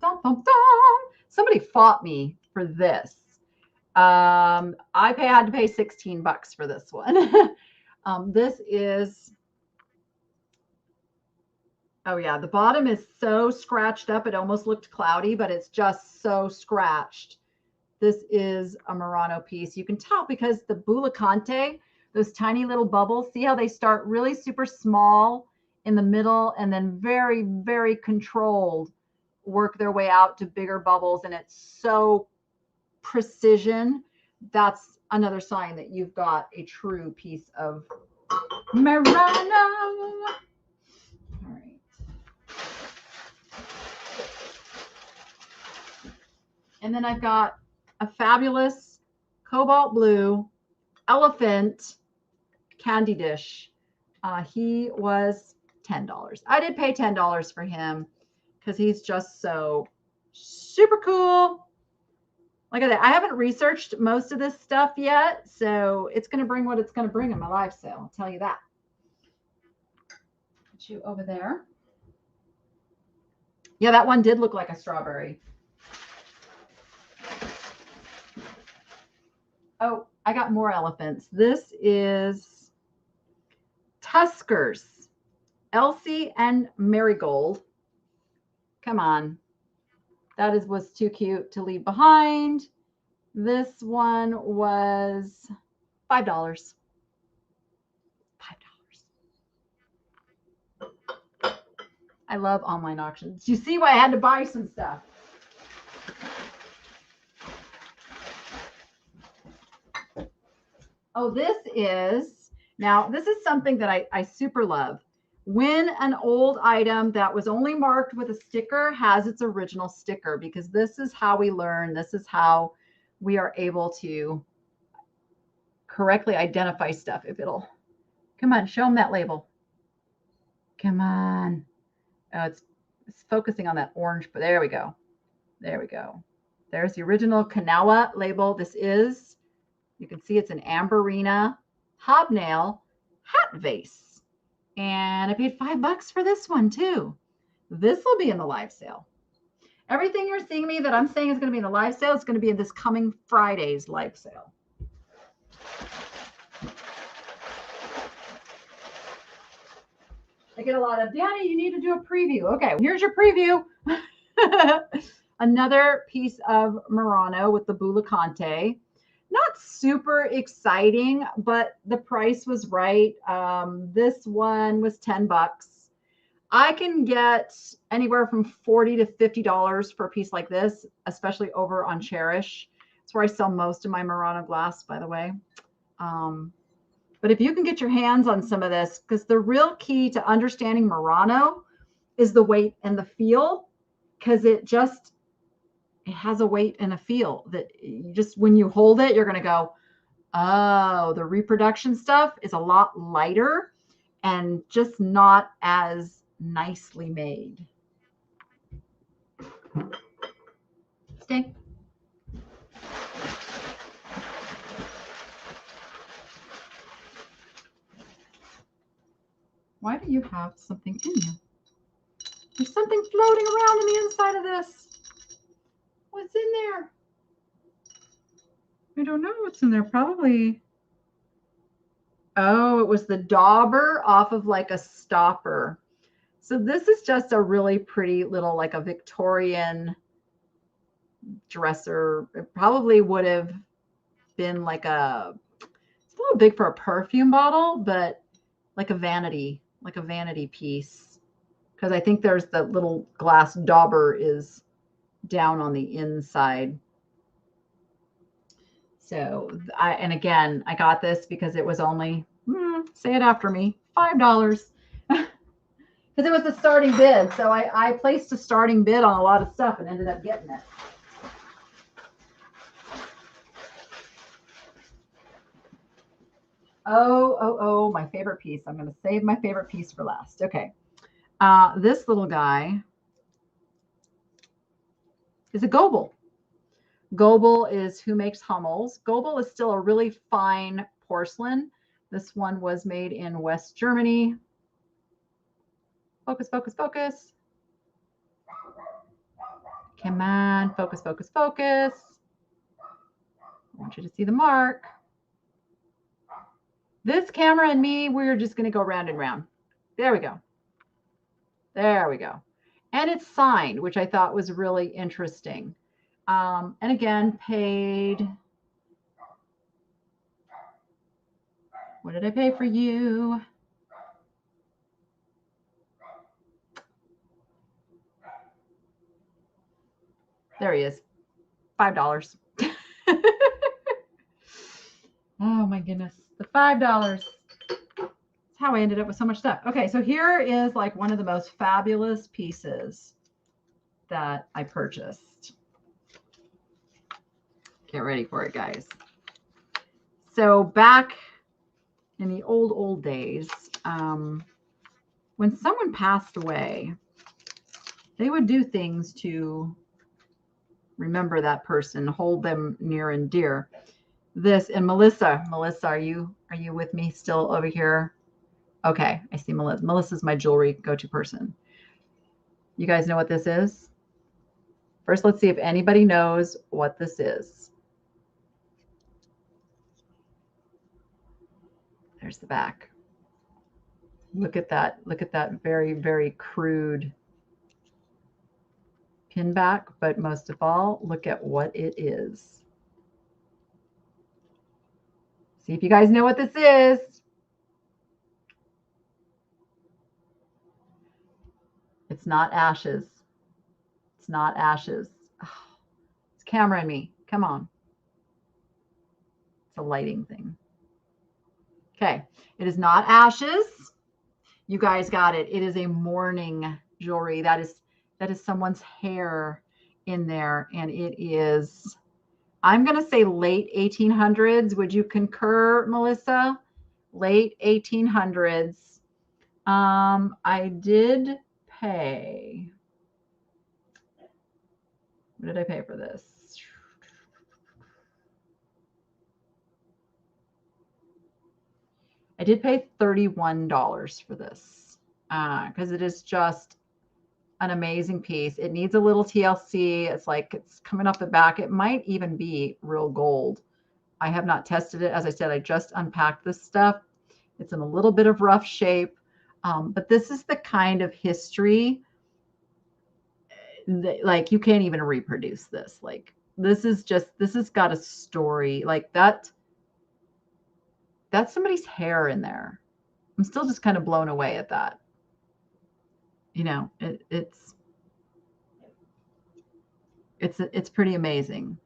Dun, dun, dun. Somebody fought me for this. I had to pay $16 for this one. This is, oh yeah, the bottom is so scratched up. It almost looked cloudy, but it's just so scratched. This is a Murano piece. You can tell because the Bullicante, those tiny little bubbles, see how they start really super small in the middle and then very, very controlled work their way out to bigger bubbles. And it's so precision. That's another sign that you've got a true piece of Murano. All right. And then I've got a fabulous cobalt blue elephant candy dish. He was $10. I did pay $10 for him because he's just so super cool. Like I said, I haven't researched most of this stuff yet, so it's going to bring what it's going to bring in my live sale. I'll tell you that. Put you over there. Yeah, that one did look like a strawberry. Oh, I got more elephants. This is Tuskers, Elsie and Marigold. Come on. That was too cute to leave behind. This one was $5. $5. I love online auctions. You see why I had to buy some stuff. Oh, this is something that I super love. When an old item that was only marked with a sticker has its original sticker, because this is how we learn. This is how we are able to correctly identify stuff. If it'll, come on, show them that label. Come on. Oh, it's focusing on that orange, but there we go. There we go. There's the original Kanawha label. This is, you can see it's an Amberina hobnail hat vase. And I paid $5 for this one too. This will be in the live sale. Everything you're seeing me that I'm saying is going to be in the live sale is going to be in this coming Friday's live sale. I get a lot of, Danny, you need to do a preview. Okay, here's your preview. Another piece of Murano with the Bullicante. Not super exciting, but the price was right. This one was $10. I can get anywhere from $40 to $50 for a piece like this, especially over on Cherish. That's where I sell most of my Murano glass, by the way. But if you can get your hands on some of this, because the real key to understanding Murano is the weight and the feel, because it has a weight and a feel that you just, when you hold it, you're going to go, oh, the reproduction stuff is a lot lighter and just not as nicely made. Stay. Why do you have something in you? There's something floating around in the inside of this. What's in there? I don't know what's in there. Probably. Oh, it was the dauber off of like a stopper. So this is just a really pretty little, like a Victorian dresser. It probably would have been like it's a little big for a perfume bottle, but like a vanity piece. Because I think there's the little glass dauber is down on the inside. So and again, I got this because it was only, say it after me, $5. Because it was the starting bid. So I placed a starting bid on a lot of stuff and ended up getting it. Oh, my favorite piece. I'm going to save my favorite piece for last. Okay. This little guy is a Goebel. Goebel is who makes Hummels. Goebel is still a really fine porcelain. This one was made in West Germany. Focus, focus, focus. Come on, focus, focus, focus. I want you to see the mark. This camera and me, we're just going to go round and round. There we go. There we go. And it's signed, which I thought was really interesting. And again, paid. What did I pay for you? There he is. $5. Oh my goodness. The $5. That's how I ended up with so much stuff. Okay, so here is like one of the most fabulous pieces that I purchased. Get ready for it, guys. So back in the old days, when someone passed away, they would do things to remember that person, hold them near and dear. This, and Melissa, are you with me still over here? Okay, I see Melissa. Melissa's my jewelry go-to person. You guys know what this is? First, let's see if anybody knows what this is. There's the back. Look at that. Look at that very, very crude pin back, but most of all, look at what it is. See if you guys know what this is. It's not ashes. It's not ashes. Oh, it's camera and me. Come on. It's a lighting thing. Okay. It is not ashes. You guys got it. It is a mourning jewelry. That is someone's hair in there. And it is, I'm going to say late 1800s. Would you concur, Melissa? Late 1800s. I did pay. What did I pay for this? I did pay $31 for this because it is just an amazing piece. It needs a little TLC. It's like it's coming off the back. It might even be real gold. I have not tested it. As I said, I just unpacked this stuff. It's in a little bit of rough shape, but this is the kind of history that, like, you can't even reproduce this. Like, this has got a story like that. That's somebody's hair in there. I'm still just kind of blown away at that. You know, it's pretty amazing.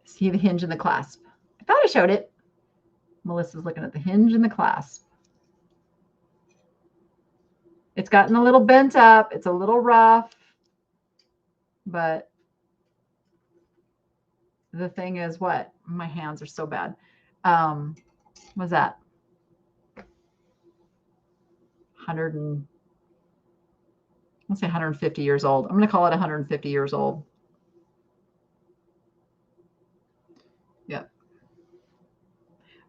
See the hinge and the clasp. I thought I showed it. Melissa's looking at the hinge and the clasp. It's gotten a little bent up. It's a little rough, but the thing is, what? My hands are so bad. What's that? 150 years old. I'm going to call it 150 years old. Yep.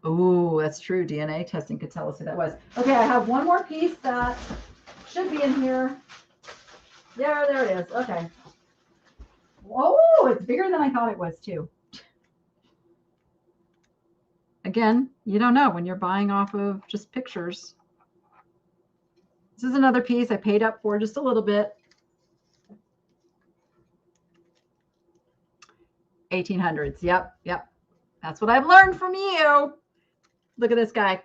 Oh, that's true. DNA testing could tell us who that was. Okay, I have one more piece that should be in here. There it is. Okay. Oh, it's bigger than I thought it was too. Again, you don't know when you're buying off of just pictures. This is another piece I paid up for just a little bit. 1800s. Yep. That's what I've learned from you. Look at this guy.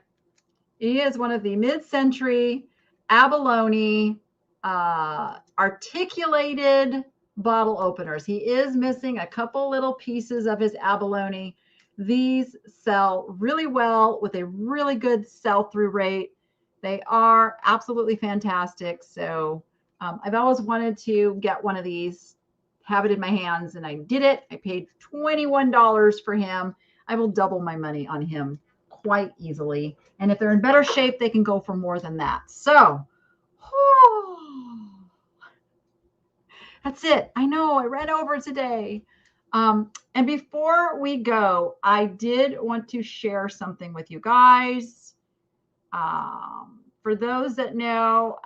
He is one of the mid-century abalone articulated bottle openers. He is missing a couple little pieces of his abalone. These sell really well with a really good sell-through rate. They are absolutely fantastic. So I've always wanted to get one of these, have it in my hands, and I did it. I paid $21 for him. I will double my money on him quite easily. And if they're in better shape, they can go for more than that. So, that's it. I know I ran over today. And before we go, I did want to share something with you guys. For those that know,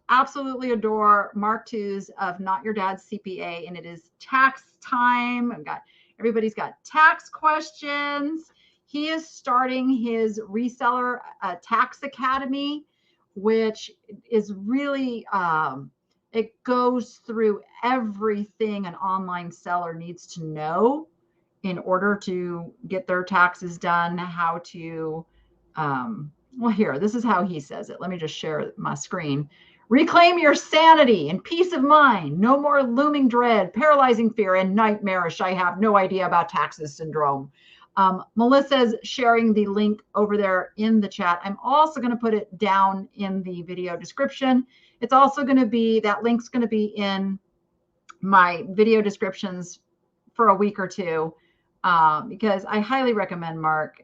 absolutely adore Mark Two's of Not Your Dad's CPA, and it is tax time. Everybody's got tax questions. He is starting his Reseller Tax Academy, which is really, it goes through everything an online seller needs to know in order to get their taxes done, how to, well, here, this is how he says it. Let me just share my screen. Reclaim your sanity and peace of mind. No more looming dread, paralyzing fear, and nightmarish I have no idea about taxes syndrome. Melissa's sharing the link over there in the chat. I'm also going to put it down in the video description. It's also going to be, that link's going to be in my video descriptions for a week or two, because I highly recommend Mark.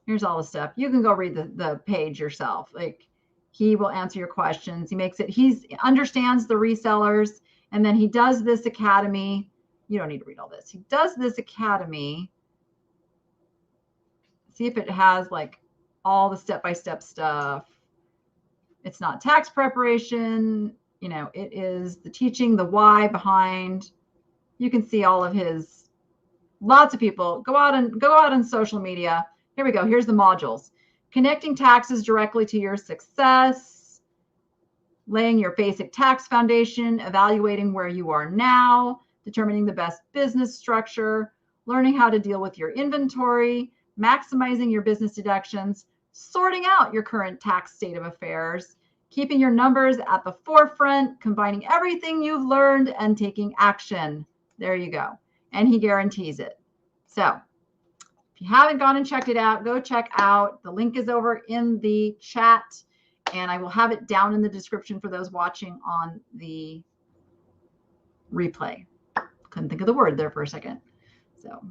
Here's all the stuff. You can go read the page yourself. Like, he will answer your questions. He understands the resellers, and then he does this academy. You don't need to read all this. He does this academy. See if it has like all the step-by-step stuff. It's not tax preparation. You know, it is the teaching, the why behind. You can see all of his, lots of people. Go out on social media. Here we go. Here's the modules. Connecting taxes directly to your success. Laying your basic tax foundation. Evaluating where you are now. Determining the best business structure, learning how to deal with your inventory, maximizing your business deductions, sorting out your current tax state of affairs, keeping your numbers at the forefront, combining everything you've learned, and taking action. There you go. And he guarantees it. So if you haven't gone and checked it out, go check out. The link is over in the chat, and I will have it down in the description for those watching on the replay. Couldn't think of the word there for a second. So,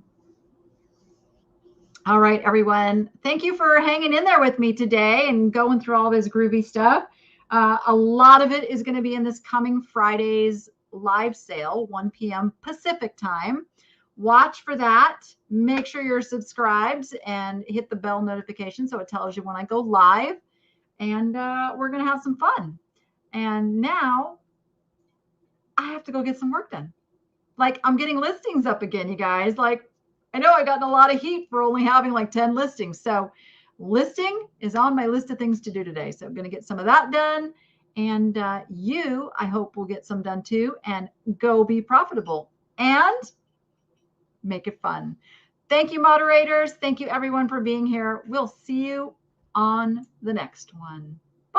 all right, everyone. Thank you for hanging in there with me today and going through all this groovy stuff. A lot of it is going to be in this coming Friday's live sale, 1 p.m. Pacific time. Watch for that. Make sure you're subscribed and hit the bell notification so it tells you when I go live. And we're going to have some fun. And now I have to go get some work done. Like, I'm getting listings up again, you guys. Like, I know I got a lot of heat for only having like 10 listings. So listing is on my list of things to do today. So I'm going to get some of that done. And I hope, will get some done too, and go be profitable and make it fun. Thank you, moderators. Thank you, everyone, for being here. We'll see you on the next one.